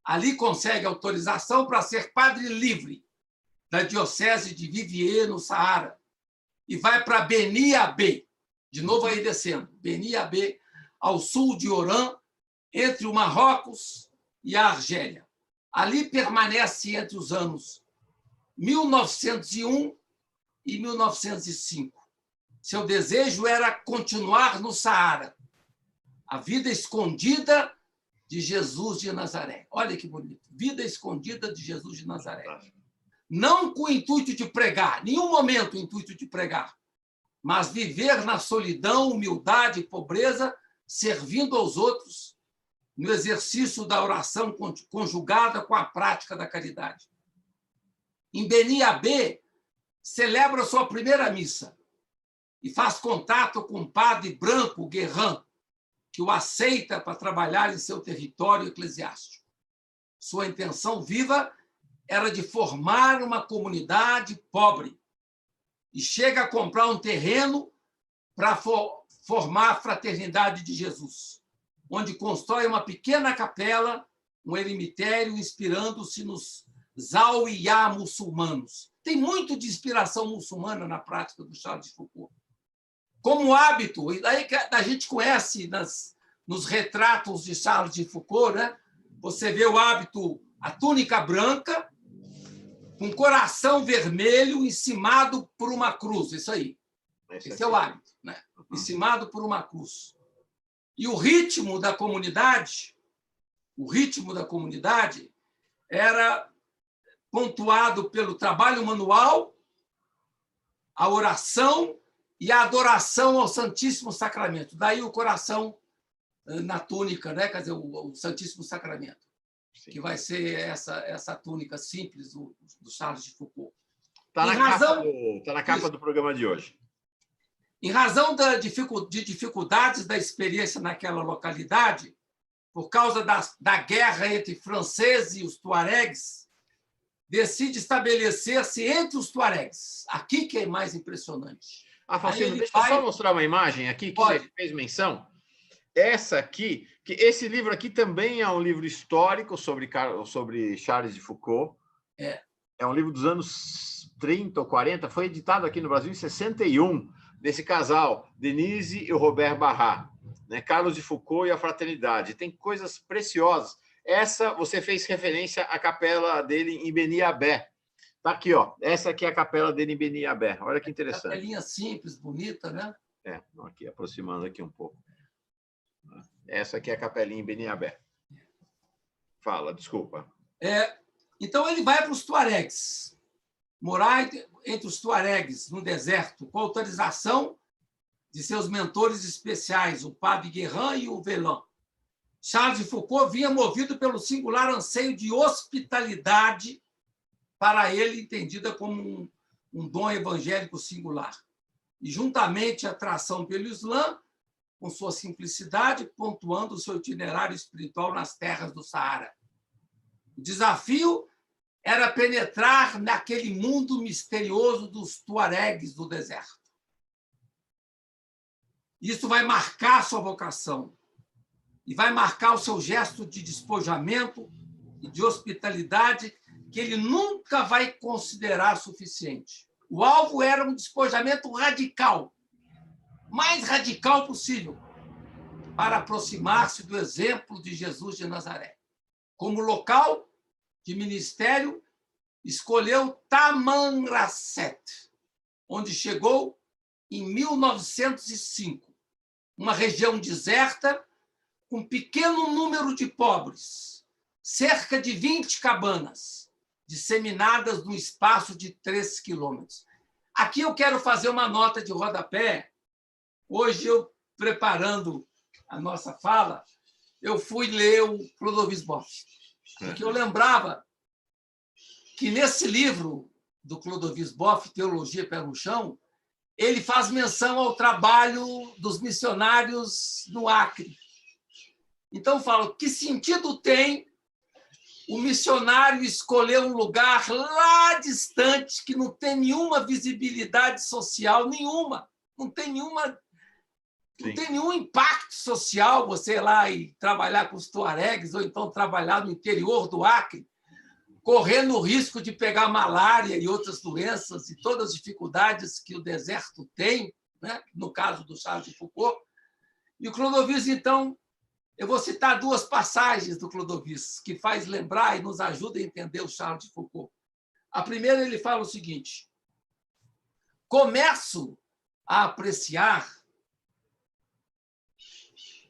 Ali consegue autorização para ser padre livre da diocese de Viviers, no Saara, e vai para Beni Abbé, de novo aí descendo, Beni Abbé, ao sul de Oran, entre o Marrocos e a Argélia. Ali permanece entre os anos 1901 e 1905. Seu desejo era continuar no Saara, a vida escondida de Jesus de Nazaré. Olha que bonito. Vida escondida de Jesus de Nazaré. Não com o intuito de pregar, nenhum momento o intuito de pregar, mas viver na solidão, humildade e pobreza, servindo aos outros, no exercício da oração conjugada com a prática da caridade. Em Beni Abbé, celebra sua primeira missa e faz contato com o padre Branco Guerrin, que o aceita para trabalhar em seu território eclesiástico. Sua intenção viva era de formar uma comunidade pobre e chega a comprar um terreno para formar a Fraternidade de Jesus, onde constrói uma pequena capela, um eremitério, inspirando-se nos Zawiya muçulmanos. Tem muito de inspiração muçulmana na prática do Charles de Foucault. Como hábito, e daí que a gente conhece nos retratos de Charles de Foucault, né? Você vê o hábito, a túnica branca, com coração vermelho, encimado por uma cruz. Isso aí. Esse é o hábito, né? Encimado por uma cruz. E o ritmo da comunidade era pontuado pelo trabalho manual, a oração e a adoração ao Santíssimo Sacramento. Daí o coração na túnica, né? Quer dizer, o Santíssimo Sacramento, sim, que vai ser essa túnica simples do Charles de Foucault. Está na capa do programa de hoje. Em razão de dificuldades da experiência naquela localidade, por causa da guerra entre franceses e os tuaregs, decide estabelecer-se entre os tuaregs. Aqui que é mais impressionante. Faustino, deixa eu só mostrar uma imagem aqui que você fez menção. Essa aqui, que esse livro aqui também é um livro histórico sobre Charles de Foucault. É um livro dos anos 30 ou 40, foi editado aqui no Brasil em 61, desse casal, Denise e o Robert Barrat, né? Carlos de Foucault e a Fraternidade. Tem coisas preciosas. Essa, você fez referência à capela dele em Beniabé. Está aqui, ó. Essa aqui é a capela dele em Beniabé. Olha que interessante. Capelinha simples, bonita, né? Aqui, aproximando aqui um pouco. Essa aqui é a capelinha em Beniabé. Fala, desculpa. Então, ele vai para os tuaregs, morar entre os tuaregs, no deserto, com autorização de seus mentores especiais, o padre Guérin e o Velan. Charles de Foucault vinha movido pelo singular anseio de hospitalidade, para ele entendida como um dom evangélico singular. E, juntamente, a atração pelo Islã, com sua simplicidade, pontuando o seu itinerário espiritual nas terras do Saara. O desafio era penetrar naquele mundo misterioso dos tuaregs do deserto. Isso vai marcar sua vocação e vai marcar o seu gesto de despojamento e de hospitalidade que ele nunca vai considerar suficiente. O alvo era um despojamento radical, mais radical possível, para aproximar-se do exemplo de Jesus de Nazaré. Como local de ministério, escolheu Tamanrasset, onde chegou em 1905, uma região deserta com pequeno número de pobres, cerca de 20 cabanas, disseminadas num espaço de 3 quilômetros. Aqui eu quero fazer uma nota de rodapé. Hoje, eu preparando a nossa fala, eu fui ler o Clodovis Boff, porque eu lembrava que, nesse livro do Clodovis Boff, Teologia Pé no Chão, ele faz menção ao trabalho dos missionários no Acre. Então, eu falo, que sentido tem o missionário escolher um lugar lá distante, que não tem nenhuma visibilidade social, nenhuma, não tem nenhum impacto social, você ir lá e trabalhar com os tuaregs, ou então trabalhar no interior do Acre, correndo o risco de pegar malária e outras doenças e todas as dificuldades que o deserto tem, né? No caso do Charles de Foucault. E o Clodovis, então, eu vou citar 2 passagens do Clodovis, que faz lembrar e nos ajuda a entender o Charles de Foucault. A primeira, ele fala o seguinte: começo a apreciar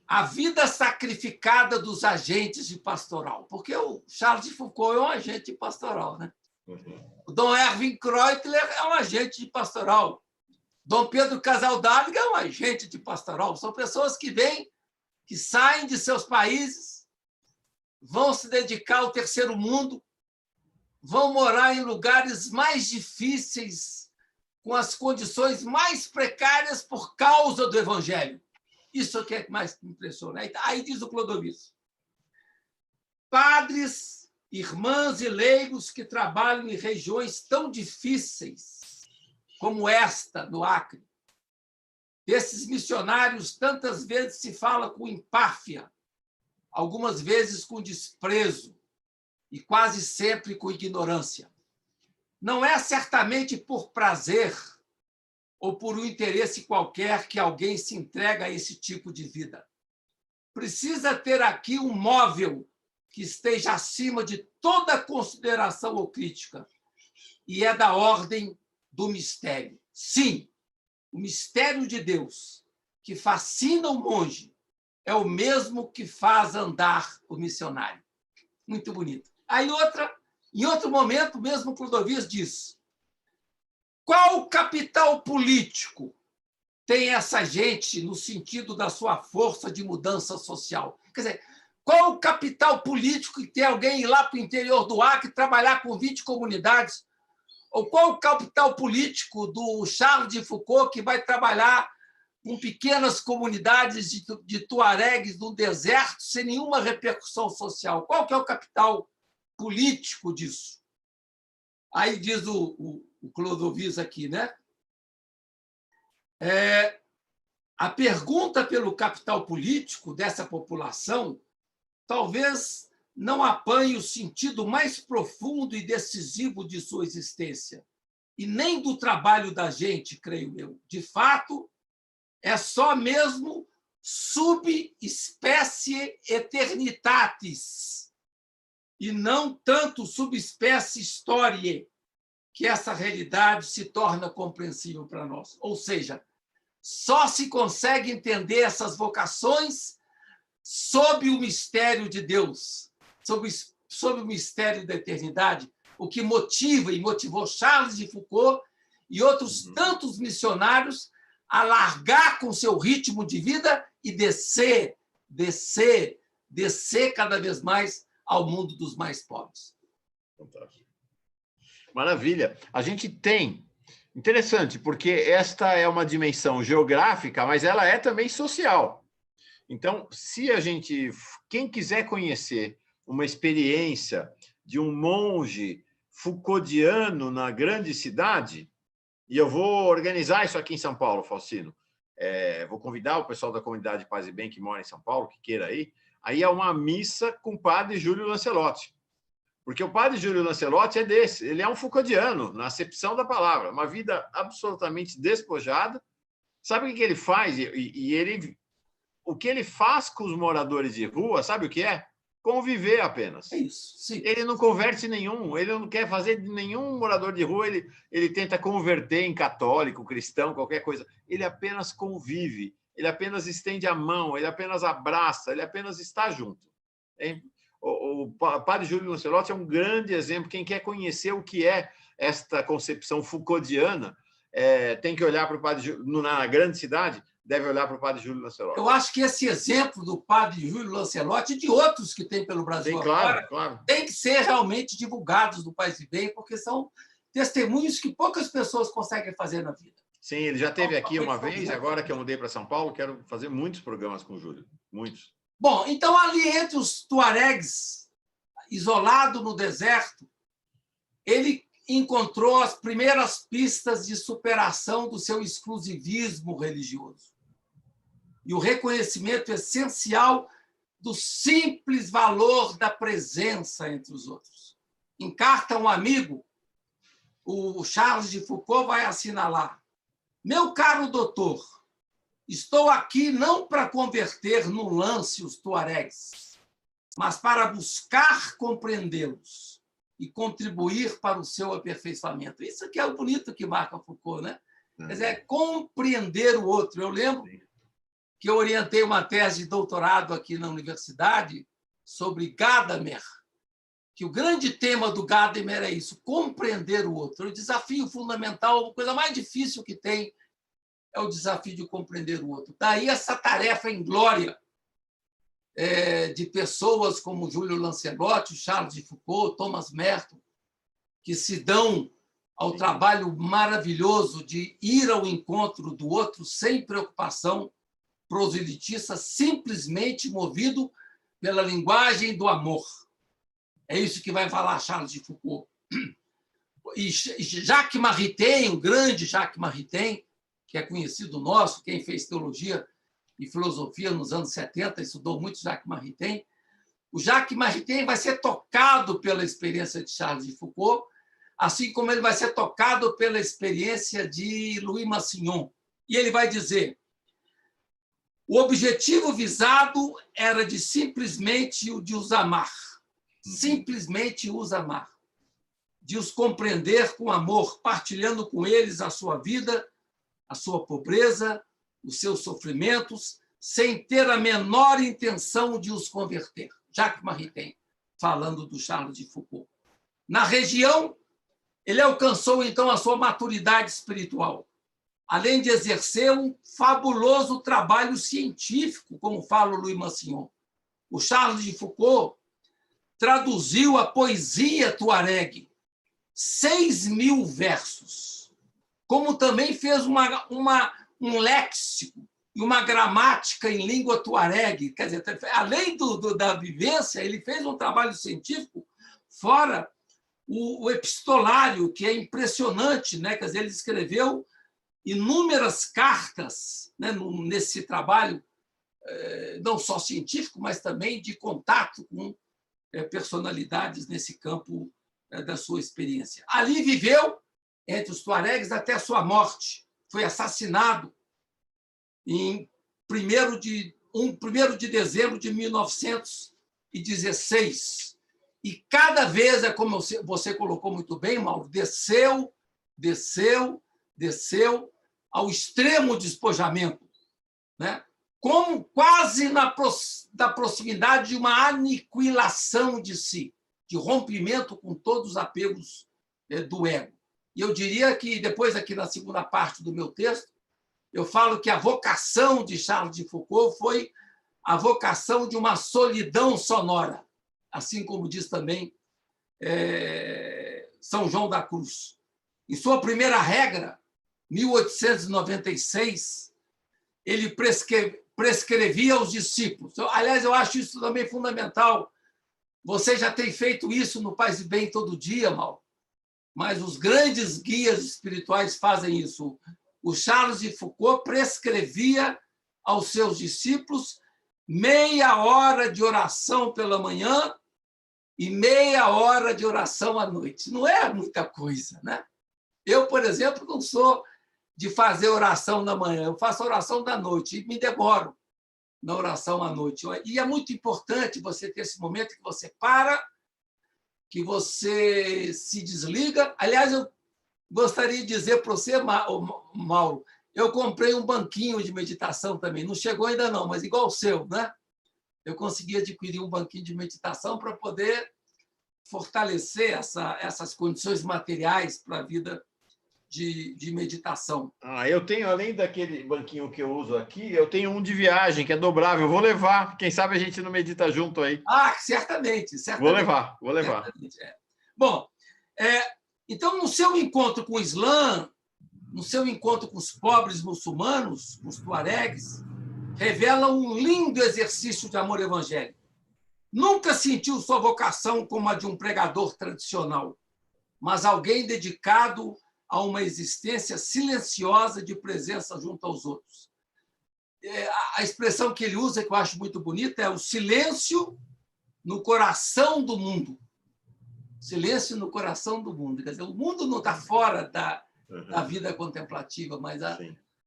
a vida sacrificada dos agentes de pastoral, porque o Charles de Foucault é um agente pastoral, né? O Dom Erwin Kreutler é um agente de pastoral. Dom Pedro Casaldávila é um agente de pastoral. São pessoas que vêm, que saem de seus países, vão se dedicar ao terceiro mundo, vão morar em lugares mais difíceis, com as condições mais precárias por causa do evangelho. Isso é o que é mais me impressiona. Aí diz o Clodovis: padres, irmãs e leigos que trabalham em regiões tão difíceis como esta, no Acre. Desses missionários, tantas vezes se fala com empáfia, algumas vezes com desprezo e quase sempre com ignorância. Não é certamente por prazer ou por um interesse qualquer que alguém se entrega a esse tipo de vida. Precisa ter aqui um móvel que esteja acima de toda consideração ou crítica, e é da ordem do mistério. Sim, o mistério de Deus, que fascina o monge, é o mesmo que faz andar o missionário. Muito bonito. Aí, em outro momento, mesmo Clodovis diz: qual capital político tem essa gente no sentido da sua força de mudança social? Quer dizer, qual capital político que tem alguém ir lá para o interior do Acre trabalhar com 20 comunidades? Ou qual o capital político do Charles de Foucault que vai trabalhar com pequenas comunidades de tuaregs no deserto sem nenhuma repercussão social? Qual que é o capital político disso? Aí diz o Clodovis aqui, né? A pergunta pelo capital político dessa população talvez não apanhe o sentido mais profundo e decisivo de sua existência, e nem do trabalho da gente, creio eu. De fato, é só mesmo subespecie eternitatis, e não tanto subespécie história, que essa realidade se torna compreensível para nós. Ou seja, só se consegue entender essas vocações sob o mistério de Deus, sob o mistério da eternidade, o que motiva e motivou Charles de Foucault e outros tantos missionários a largar com seu ritmo de vida e descer cada vez mais ao mundo dos mais pobres. Fantástico. Maravilha. A gente tem... Interessante, porque esta é uma dimensão geográfica, mas ela é também social. Então, se a gente... Quem quiser conhecer uma experiência de um monge Foucauldiano na grande cidade, e eu vou organizar isso aqui em São Paulo, Faustino, vou convidar o pessoal da comunidade Paz e Bem que mora em São Paulo, que queira ir, aí é uma missa com o padre Júlio Lancelotti. Porque o padre Júlio Lancelotti é desse, ele é um Foucauldiano, na acepção da palavra, uma vida absolutamente despojada. Sabe o que ele faz? O que ele faz com os moradores de rua, sabe o que é? Conviver apenas. É isso, sim. Ele não converte nenhum, ele não quer fazer de nenhum morador de rua, ele tenta converter em católico, cristão, qualquer coisa. Ele apenas convive, ele apenas estende a mão, ele apenas abraça, ele apenas está junto. O padre Júlio Lancelotti é um grande exemplo. Quem quer conhecer o que é esta concepção Foucauldiana tem que olhar para o padre Júlio, na grande cidade, deve olhar para o padre Júlio Lancelotti. Eu acho que esse exemplo do padre Júlio Lancelotti e de outros que tem pelo Brasil agora, claro. Tem que ser realmente divulgados do Paz e Bem, porque são testemunhos que poucas pessoas conseguem fazer na vida. Sim, ele já esteve aqui uma vez, agora que eu mudei para São Paulo, quero fazer muitos programas com o Júlio, muitos. Bom, então, ali entre os tuaregs, isolado no deserto, ele encontrou as primeiras pistas de superação do seu exclusivismo religioso e o reconhecimento essencial do simples valor da presença entre os outros. Em carta a um amigo, o Charles de Foucault vai assinalar: meu caro doutor, estou aqui não para converter no lance os tuaregs, mas para buscar compreendê-los e contribuir para o seu aperfeiçoamento. Isso que é o bonito que marca Foucault, né? Quer dizer, é compreender o outro. Eu lembro que eu orientei uma tese de doutorado aqui na universidade sobre Gadamer, que o grande tema do Gadamer é isso, compreender o outro. O desafio fundamental, a coisa mais difícil que tem é o desafio de compreender o outro. Daí essa tarefa inglória de pessoas como Júlio Lancelotti, Charles de Foucault, Thomas Merton, que se dão ao trabalho maravilhoso de ir ao encontro do outro sem preocupação proselitista, simplesmente movido pela linguagem do amor. É isso que vai falar Charles de Foucault. E Jacques Maritain, o grande Jacques Maritain, que é conhecido nosso, quem fez teologia e filosofia nos anos 70, estudou muito Jacques Maritain. O Jacques Maritain vai ser tocado pela experiência de Charles de Foucault, assim como ele vai ser tocado pela experiência de Louis Massignon. E ele vai dizer: o objetivo visado era de simplesmente o de os amar, simplesmente os amar, de os compreender com amor, partilhando com eles a sua vida, a sua pobreza, os seus sofrimentos, sem ter a menor intenção de os converter. Jacques Maritain, falando do Charles de Foucault. Na região, ele alcançou, então, a sua maturidade espiritual, além de exercer um fabuloso trabalho científico, como fala o Louis Massignon. O Charles de Foucault traduziu a poesia tuareg, 6.000 versos, como também fez um léxico e uma gramática em língua tuareg. Quer dizer, além da vivência, ele fez um trabalho científico, fora o epistolário, que é impressionante, né? Quer dizer, ele escreveu inúmeras cartas, né, nesse trabalho, não só científico, mas também de contato com personalidades nesse campo da sua experiência. Ali viveu, entre os tuaregs, até a sua morte. Foi assassinado em 1º de dezembro de 1916. E cada vez, é como você colocou muito bem, Mauro, desceu, desceu, desceu ao extremo despojamento, né? Como quase da proximidade de uma aniquilação de si, de rompimento com todos os apegos do ego. E eu diria que, depois, aqui na segunda parte do meu texto, eu falo que a vocação de Charles de Foucault foi a vocação de uma solidão sonora, assim como diz também São João da Cruz. Em sua primeira regra, 1896, ele prescrevia aos discípulos. Aliás, eu acho isso também fundamental. Você já tem feito isso no Paz e Bem todo dia, Mauro, mas os grandes guias espirituais fazem isso. O Charles de Foucault prescrevia aos seus discípulos meia hora de oração pela manhã e meia hora de oração à noite. Não é muita coisa, né? Eu, por exemplo, não sou de fazer oração na manhã, eu faço oração da noite e me demoro na oração à noite. E é muito importante você ter esse momento que você para, que você se desliga. Aliás, eu gostaria de dizer para você, Mauro, eu comprei um banquinho de meditação também. Não chegou ainda não, mas igual o seu, né? Eu consegui adquirir um banquinho de meditação para poder fortalecer essas condições materiais para a vida de meditação. Eu tenho, além daquele banquinho que eu uso aqui, eu tenho um de viagem, que é dobrável. Eu vou levar. Quem sabe a gente não medita junto aí. Certamente. Vou levar. Bom, então, no seu encontro com o Islã, no seu encontro com os pobres muçulmanos, os tuaregues, revela um lindo exercício de amor evangélico. Nunca sentiu sua vocação como a de um pregador tradicional, mas alguém dedicado a uma existência silenciosa de presença junto aos outros. A expressão que ele usa, que eu acho muito bonita, é o silêncio no coração do mundo. Silêncio no coração do mundo. Quer dizer, o mundo não está fora da vida contemplativa, mas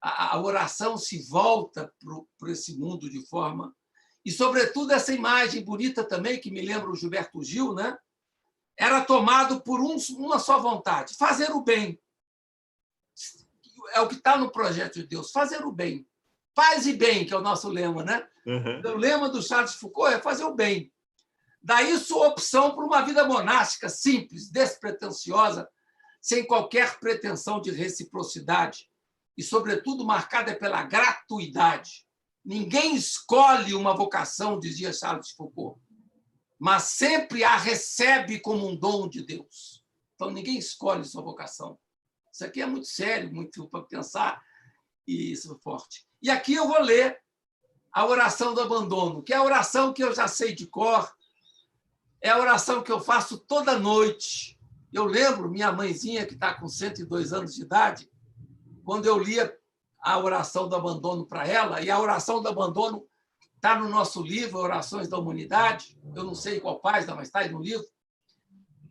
a oração se volta para esse mundo de forma... E, sobretudo, essa imagem bonita também, que me lembra o Gilberto Gil, né? Era tomado por uma só vontade, fazer o bem. É o que está no projeto de Deus, fazer o bem. Paz e bem, que é o nosso lema, né? O lema do Charles Foucault é fazer o bem. Daí sua opção por uma vida monástica, simples, despretensiosa, sem qualquer pretensão de reciprocidade e, sobretudo, marcada pela gratuidade. Ninguém escolhe uma vocação, dizia Charles Foucault, mas sempre a recebe como um dom de Deus. Então, ninguém escolhe sua vocação. Isso aqui é muito sério, muito para pensar, e isso é forte. E aqui eu vou ler a oração do abandono, que é a oração que eu já sei de cor, é a oração que eu faço toda noite. Eu lembro minha mãezinha, que está com 102 anos de idade, quando eu lia a oração do abandono para ela, e a oração do abandono está no nosso livro, Orações da Humanidade, eu não sei qual página, mas está aí no livro.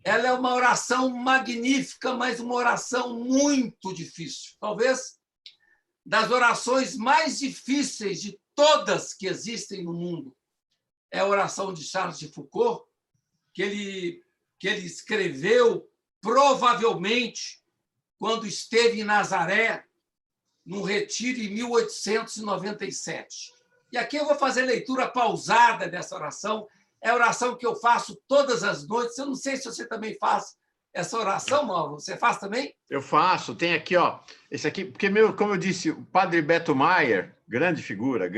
Ela é uma oração magnífica, mas uma oração muito difícil. Talvez das orações mais difíceis de todas que existem no mundo. É a oração de Charles de Foucault, que ele escreveu, provavelmente, quando esteve em Nazaré, num retiro em 1897. E aqui eu vou fazer leitura pausada dessa oração. É a oração que eu faço todas as noites. Eu não sei se você também faz essa oração, Mauro. Você faz também? Eu faço. Tem aqui, ó. Esse aqui, porque, como eu disse, o padre Beto Maier, grande figura,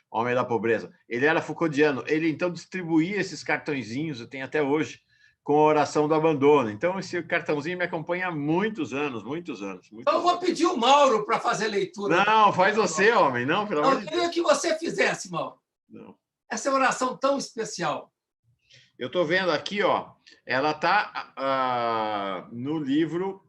homem da pobreza, ele era Foucauldiano. Ele, então, distribuía esses cartõezinhos, eu tenho até hoje, com a oração do abandono. Então, esse cartãozinho me acompanha há muitos anos. Então, eu vou pedir o Mauro para fazer leitura. Não, faz você, homem. Não, pelo amor de Deus. Eu queria que você fizesse, Mauro. Não. Essa oração tão especial. Eu estou vendo aqui, ó, ela está no livro,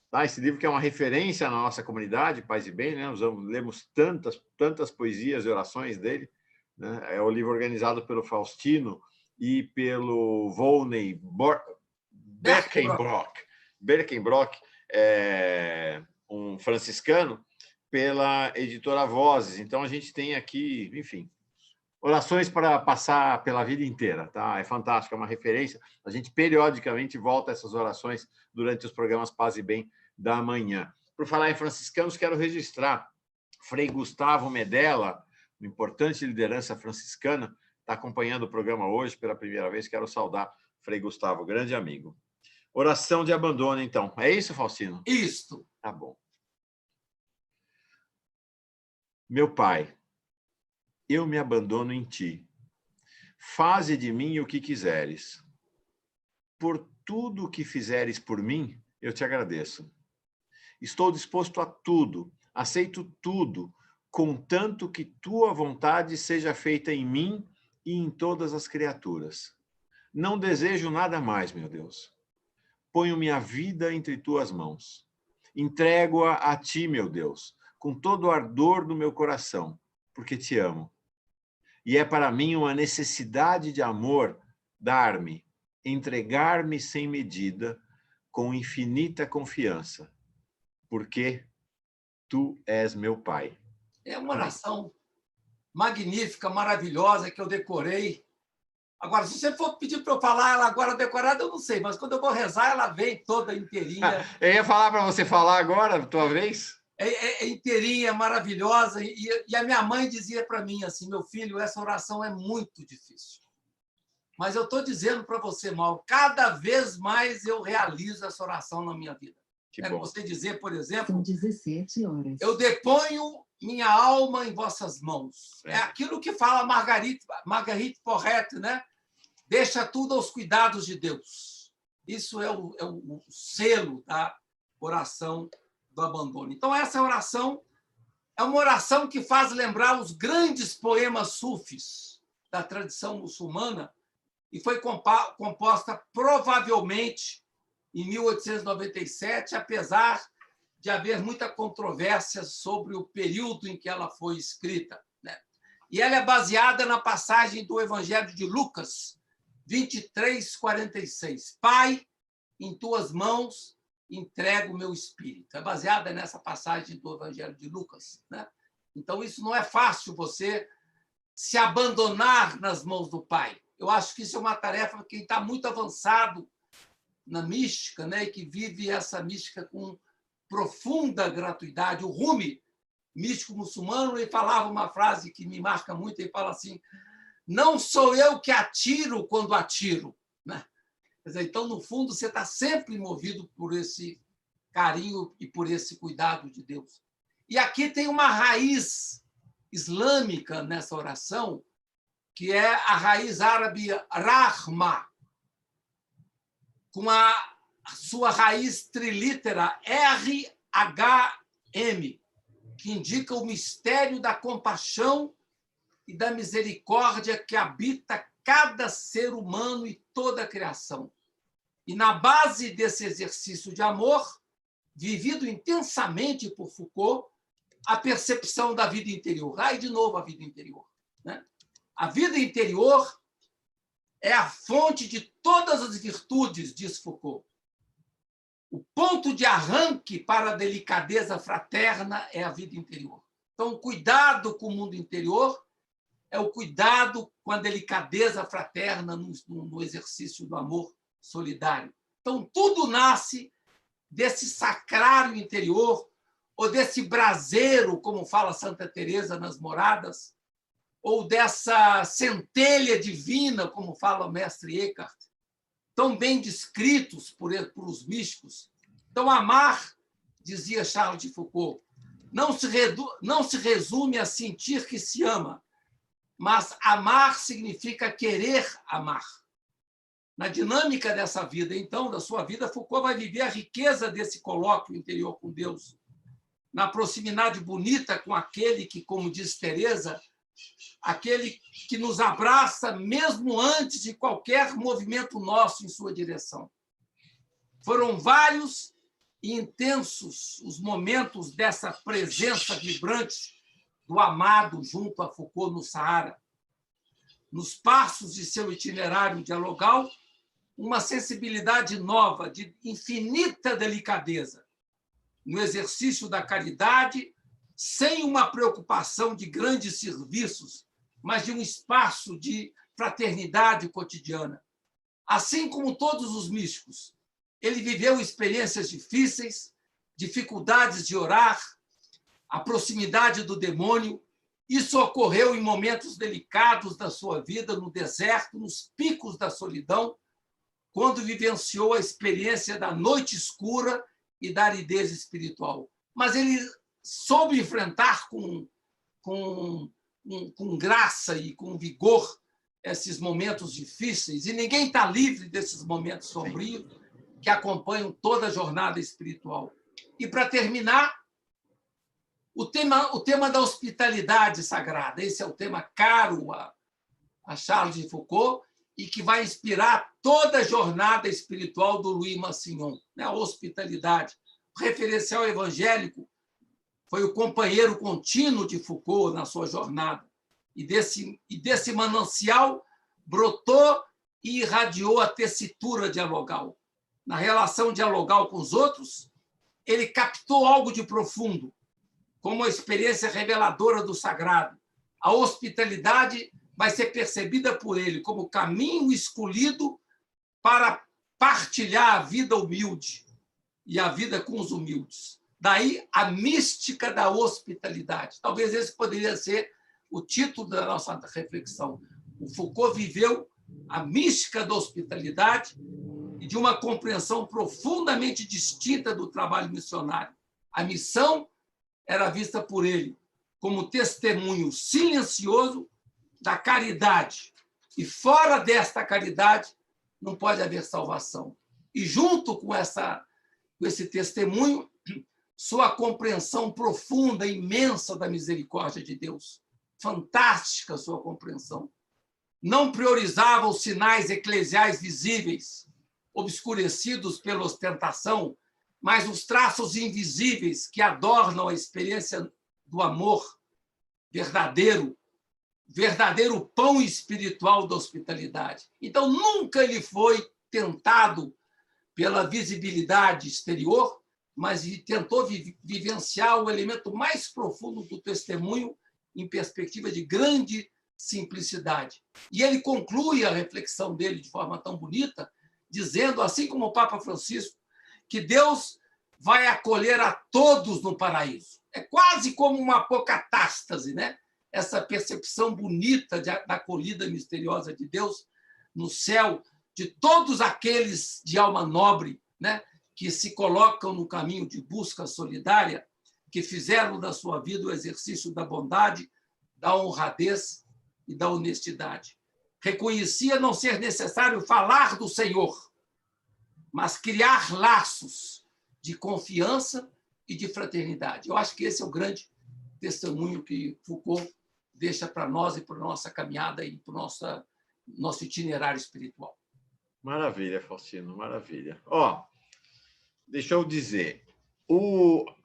tá? Esse livro que é uma referência na nossa comunidade, Paz e Bem, né? Nós lemos tantas poesias e orações dele, né? É o livro organizado pelo Faustino e pelo Volney Berkenbrock, um franciscano, pela editora Vozes. Então, a gente tem aqui, enfim, Orações para passar pela vida inteira, tá? É fantástico, é uma referência. A gente periodicamente volta a essas orações durante os programas Paz e Bem da manhã. Por falar em franciscanos, quero registrar Frei Gustavo Medella, uma importante liderança franciscana, está acompanhando o programa hoje pela primeira vez. Quero saudar Frei Gustavo, grande amigo. Oração de abandono, então. É isso, Faustino? Isto. Tá bom. Meu Pai, eu me abandono em ti. Faze de mim o que quiseres. Por tudo o que fizeres por mim, eu te agradeço. Estou disposto a tudo, aceito tudo, contanto que tua vontade seja feita em mim e em todas as criaturas. Não desejo nada mais, meu Deus. Ponho minha vida entre tuas mãos. Entrego-a a ti, meu Deus, com todo o ardor do meu coração, porque te amo. E é para mim uma necessidade de amor dar-me, entregar-me sem medida, com infinita confiança, porque tu és meu Pai. É uma oração magnífica, maravilhosa, que eu decorei. Agora, se você for pedir para eu falar ela agora decorada, eu não sei, mas quando eu vou rezar, ela vem toda inteirinha. Eu ia falar para você falar agora, tua vez. É inteirinha, maravilhosa. E a minha mãe dizia para mim assim, meu filho, essa oração é muito difícil. Mas eu estou dizendo para você, Mauro, cada vez mais eu realizo essa oração na minha vida. Que bom. Você dizer, por exemplo, São 17 horas. eu deponho minha alma em vossas mãos. É aquilo que fala Marguerite Porete, né? Deixa tudo aos cuidados de Deus. Isso é o selo da oração do abandono. Então, essa oração é uma oração que faz lembrar os grandes poemas sufis da tradição muçulmana e foi composta provavelmente em 1897, apesar de haver muita controvérsia sobre o período em que ela foi escrita, né? E ela é baseada na passagem do Evangelho de Lucas, 23:46. Pai, em tuas mãos entrego o meu espírito. É baseada nessa passagem do Evangelho de Lucas, né? Então, isso não é fácil, você se abandonar nas mãos do Pai. Eu acho que isso é uma tarefa que está muito avançado na mística, né? E que vive essa mística com profunda gratuidade. O Rumi, místico muçulmano, ele falava uma frase que me marca muito, ele fala assim, não sou eu que atiro quando atiro, né? Quer dizer, então, no fundo, você está sempre movido por esse carinho e por esse cuidado de Deus. E aqui tem uma raiz islâmica nessa oração, que é a raiz árabe Rahma, com a sua raiz trilítera RHM, que indica o mistério da compaixão e da misericórdia que habita cada ser humano e toda a criação. E na base desse exercício de amor, vivido intensamente por Foucault, a percepção da vida interior. Aí, de novo, a vida interior, né? A vida interior é a fonte de todas as virtudes, diz Foucault. O ponto de arranque para a delicadeza fraterna é a vida interior. Então, o cuidado com o mundo interior é o cuidado com a delicadeza fraterna no exercício do amor solidário. Então, tudo nasce desse sacrário interior, ou desse braseiro, como fala Santa Teresa nas Moradas, ou dessa centelha divina, como fala o mestre Eckhart, tão bem descritos por os místicos. Então, amar, dizia Charles de Foucault, não se resume a sentir que se ama, mas amar significa querer amar. Na dinâmica dessa vida, então, da sua vida, Foucault vai viver a riqueza desse colóquio interior com Deus, na proximidade bonita com aquele que, como diz Teresa, aquele que nos abraça mesmo antes de qualquer movimento nosso em sua direção. Foram vários e intensos os momentos dessa presença vibrante do amado junto a Foucault no Saara. Nos passos de seu itinerário dialogal, uma sensibilidade nova, de infinita delicadeza, no exercício da caridade, sem uma preocupação de grandes serviços, mas de um espaço de fraternidade cotidiana. Assim como todos os místicos, ele viveu experiências difíceis, dificuldades de orar, a proximidade do demônio. Isso ocorreu em momentos delicados da sua vida, no deserto, nos picos da solidão, quando vivenciou a experiência da noite escura e da aridez espiritual. Mas ele soube enfrentar com graça e com vigor esses momentos difíceis, e ninguém está livre desses momentos sombrios que acompanham toda a jornada espiritual. E, para terminar, o tema da hospitalidade sagrada. Esse é o tema caro a Charles de Foucault e que vai inspirar toda a jornada espiritual do Louis Massignon, né? A hospitalidade. O referencial evangélico foi o companheiro contínuo de Foucault na sua jornada. E desse manancial brotou e irradiou a tessitura dialogal. Na relação dialogal com os outros, ele captou algo de profundo, como a experiência reveladora do sagrado. A hospitalidade vai ser percebida por ele como caminho escolhido para partilhar a vida humilde e a vida com os humildes. Daí a mística da hospitalidade. Talvez esse poderia ser o título da nossa reflexão. O Foucault viveu a mística da hospitalidade e de uma compreensão profundamente distinta do trabalho missionário. A missão era vista por ele como testemunho silencioso da caridade. E fora desta caridade não pode haver salvação. E junto com esse testemunho, sua compreensão profunda, imensa da misericórdia de Deus. Fantástica sua compreensão. Não priorizava os sinais eclesiais visíveis, obscurecidos pela ostentação, mas os traços invisíveis que adornam a experiência do amor verdadeiro pão espiritual da hospitalidade. Então, nunca ele foi tentado pela visibilidade exterior, mas tentou vivenciar o elemento mais profundo do testemunho em perspectiva de grande simplicidade. E ele conclui a reflexão dele de forma tão bonita, dizendo, assim como o Papa Francisco, que Deus vai acolher a todos no paraíso. É quase como uma apocatástase, né? Essa percepção bonita da acolhida misteriosa de Deus no céu, de todos aqueles de alma nobre, né? Que se colocam no caminho de busca solidária, que fizeram da sua vida o exercício da bondade, da honradez e da honestidade. Reconhecia não ser necessário falar do Senhor, mas criar laços de confiança e de fraternidade. Eu acho que esse é o grande testemunho que Foucault deixa para nós e para a nossa caminhada e para o nosso itinerário espiritual. Maravilha, Faustino, maravilha. Deixa eu dizer,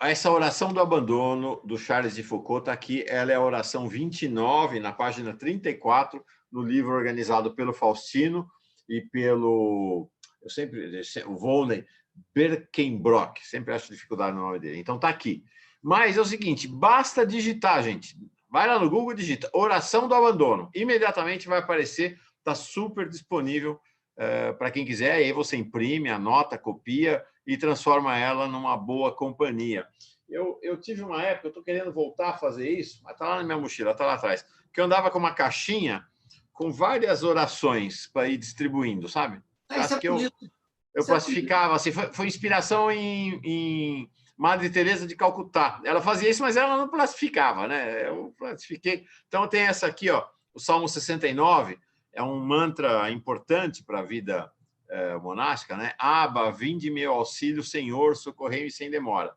essa oração do abandono do Charles de Foucault está aqui, ela é a oração 29, na página 34, no livro organizado pelo Faustino e pelo o Volney Berkenbrock, sempre acho dificuldade no nome dele. Então está aqui. Mas é o seguinte, basta digitar, gente. Vai lá no Google, digita oração do abandono. Imediatamente vai aparecer, está super disponível para quem quiser. Aí você imprime, anota, copia e transforma ela numa boa companhia. Eu tive uma época, eu estou querendo voltar a fazer isso, mas está lá na minha mochila, está lá atrás, que eu andava com uma caixinha com várias orações para ir distribuindo, sabe? Acho que eu classificava, assim, foi inspiração em Madre Teresa de Calcutá. Ela fazia isso, mas ela não classificava, né? Eu classifiquei. Então, tem essa aqui, ó, o Salmo 69, é um mantra importante para a vida monástica, né? Abba, vinde meu auxílio, Senhor, socorrei-me sem demora.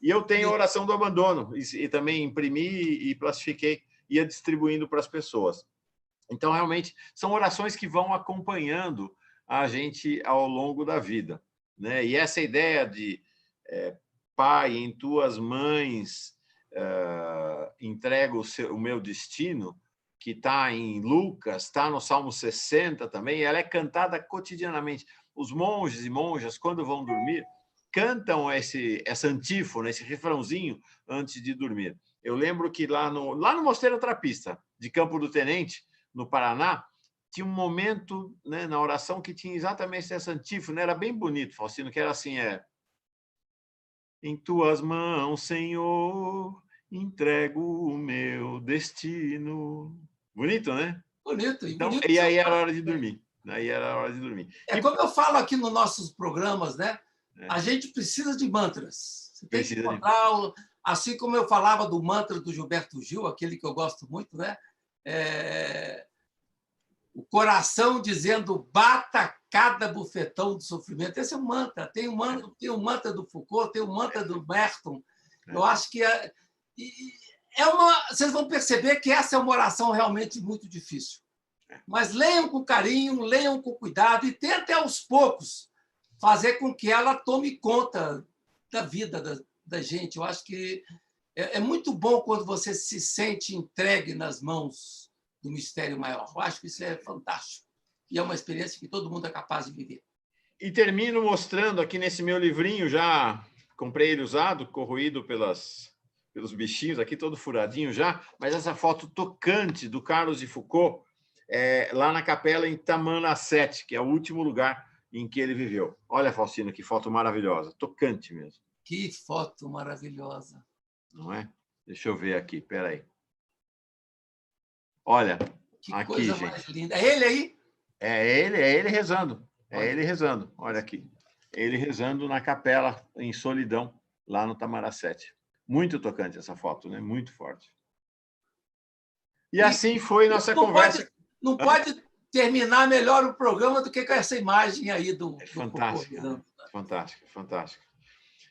E eu tenho a oração do abandono, e também imprimi e classifiquei, ia distribuindo para as pessoas. Então, realmente, são orações que vão acompanhando a gente ao longo da vida, né? E essa ideia de Pai, em tuas mães entrego o meu destino, que está em Lucas, está no Salmo 60 também, ela é cantada cotidianamente. Os monges e monjas, quando vão dormir, cantam essa antífona, esse refrãozinho antes de dormir. Eu lembro que lá no Mosteiro Trapista, de Campo do Tenente, no Paraná, tinha um momento, né, na oração que tinha exatamente essa antífona, era bem bonito, Faustino, que era assim, em tuas mãos, Senhor, entrego o meu destino. Bonito, né? Bonito, então, bonito. E aí era hora de dormir. Aí era hora de dormir. Como eu falo aqui nos nossos programas, né? A gente precisa de mantras. Você tem que encontrar, assim como eu falava do mantra do Gilberto Gil, aquele que eu gosto muito, né? O coração dizendo bata cada bufetão do sofrimento. Esse é um mantra. Tem um mantra do Foucault, tem um mantra do Merton. Eu acho que vocês vão perceber que essa é uma oração realmente muito difícil. Mas leiam com carinho, leiam com cuidado e tentem, aos poucos, fazer com que ela tome conta da vida da gente. Eu acho que é muito bom quando você se sente entregue nas mãos do mistério maior. Eu acho que isso é fantástico. E é uma experiência que todo mundo é capaz de viver. E termino mostrando aqui nesse meu livrinho, já comprei ele usado, corroído pelos bichinhos, aqui todo furadinho já, mas essa foto tocante do Carlos de Foucault, lá na capela em Tamanrasset, que é o último lugar em que ele viveu. Olha, Faustino, que foto maravilhosa, tocante mesmo. Que foto maravilhosa. Não é? Deixa eu ver aqui, espera aí. Olha, que aqui, coisa gente. Mais linda. É ele aí? É ele rezando. Ele rezando. Olha aqui. Ele rezando na capela, em solidão, lá no Tamanrasset. Muito tocante essa foto, né? Muito forte. E assim foi nossa conversa. Não pode terminar melhor o programa do que com essa imagem aí do fantástica, né? Fantástica, fantástica.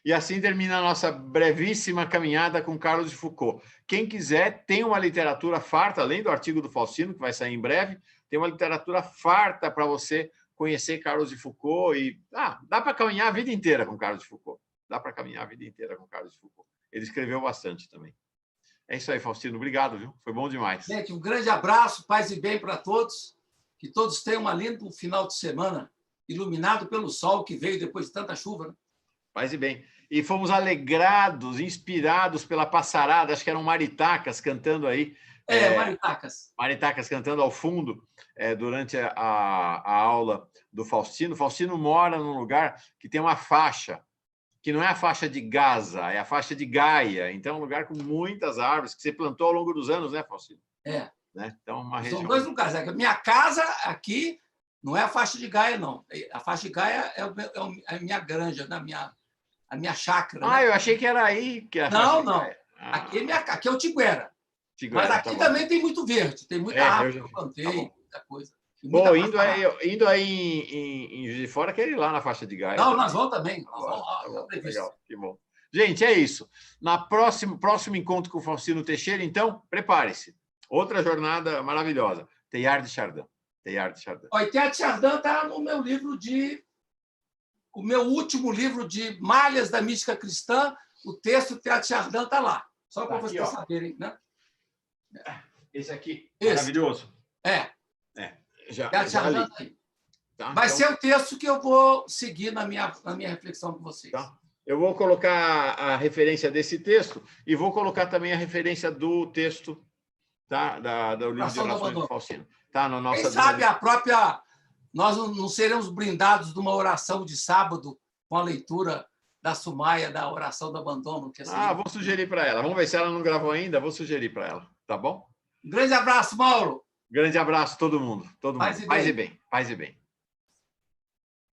E assim termina a nossa brevíssima caminhada com Carlos de Foucault. Quem quiser, tem uma literatura farta, além do artigo do Faustino, que vai sair em breve, tem uma literatura farta para você conhecer Carlos de Foucault. Dá para caminhar a vida inteira com Carlos de Foucault. Dá para caminhar a vida inteira com Carlos de Foucault. Ele escreveu bastante também. É isso aí, Faustino. Obrigado, viu? Foi bom demais. Gente, um grande abraço, paz e bem para todos. Que todos tenham um lindo final de semana, iluminado pelo sol que veio depois de tanta chuva, né? Paz e bem. E fomos alegrados, inspirados pela passarada, acho que eram maritacas cantando aí. Maritacas. Maritacas cantando ao fundo durante a aula do Faustino. Faustino mora num lugar que tem uma faixa, que não é a faixa de Gaza, é a faixa de Gaia. Então, é um lugar com muitas árvores que você plantou ao longo dos anos, né, Faustino? Né? Então, uma região... São dois lugares. A minha casa aqui não é a faixa de Gaia, não. A faixa de Gaia é a minha granja, a minha chácara. Né? Eu achei que era aí que a Não. Aqui é o Tiguera. Mas aqui também tem muito verde, tem muita árvore que eu plantei, muita coisa. Bom, indo aí em Juiz de Fora, quero ir lá na faixa de Gaia. Não, nós vamos também. Legal, que bom. Gente, é isso. Próximo encontro com o Faustino Teixeira, então, prepare-se. Outra jornada maravilhosa. Teilhard de Chardin. Teilhard de Chardin está no meu livro o meu último livro de Malhas da Mística Cristã, o texto Teilhard de Chardin está lá. Só para vocês saberem, né? Esse aqui, maravilhoso. Já li. Vai ser o texto que eu vou seguir na minha reflexão com vocês. Tá. Eu vou colocar a referência desse texto e vou colocar também a referência do texto, tá? do livro de orações do Faustino. Tá, Quem sabe nós não seremos brindados de uma oração de sábado com a leitura da Sumaia, da oração do abandono. Vou sugerir para ela. Vamos ver se ela não gravou ainda. Vou sugerir para ela. Tá bom? Um grande abraço, Mauro. Grande abraço a todo mundo. Paz e bem. Paz e bem.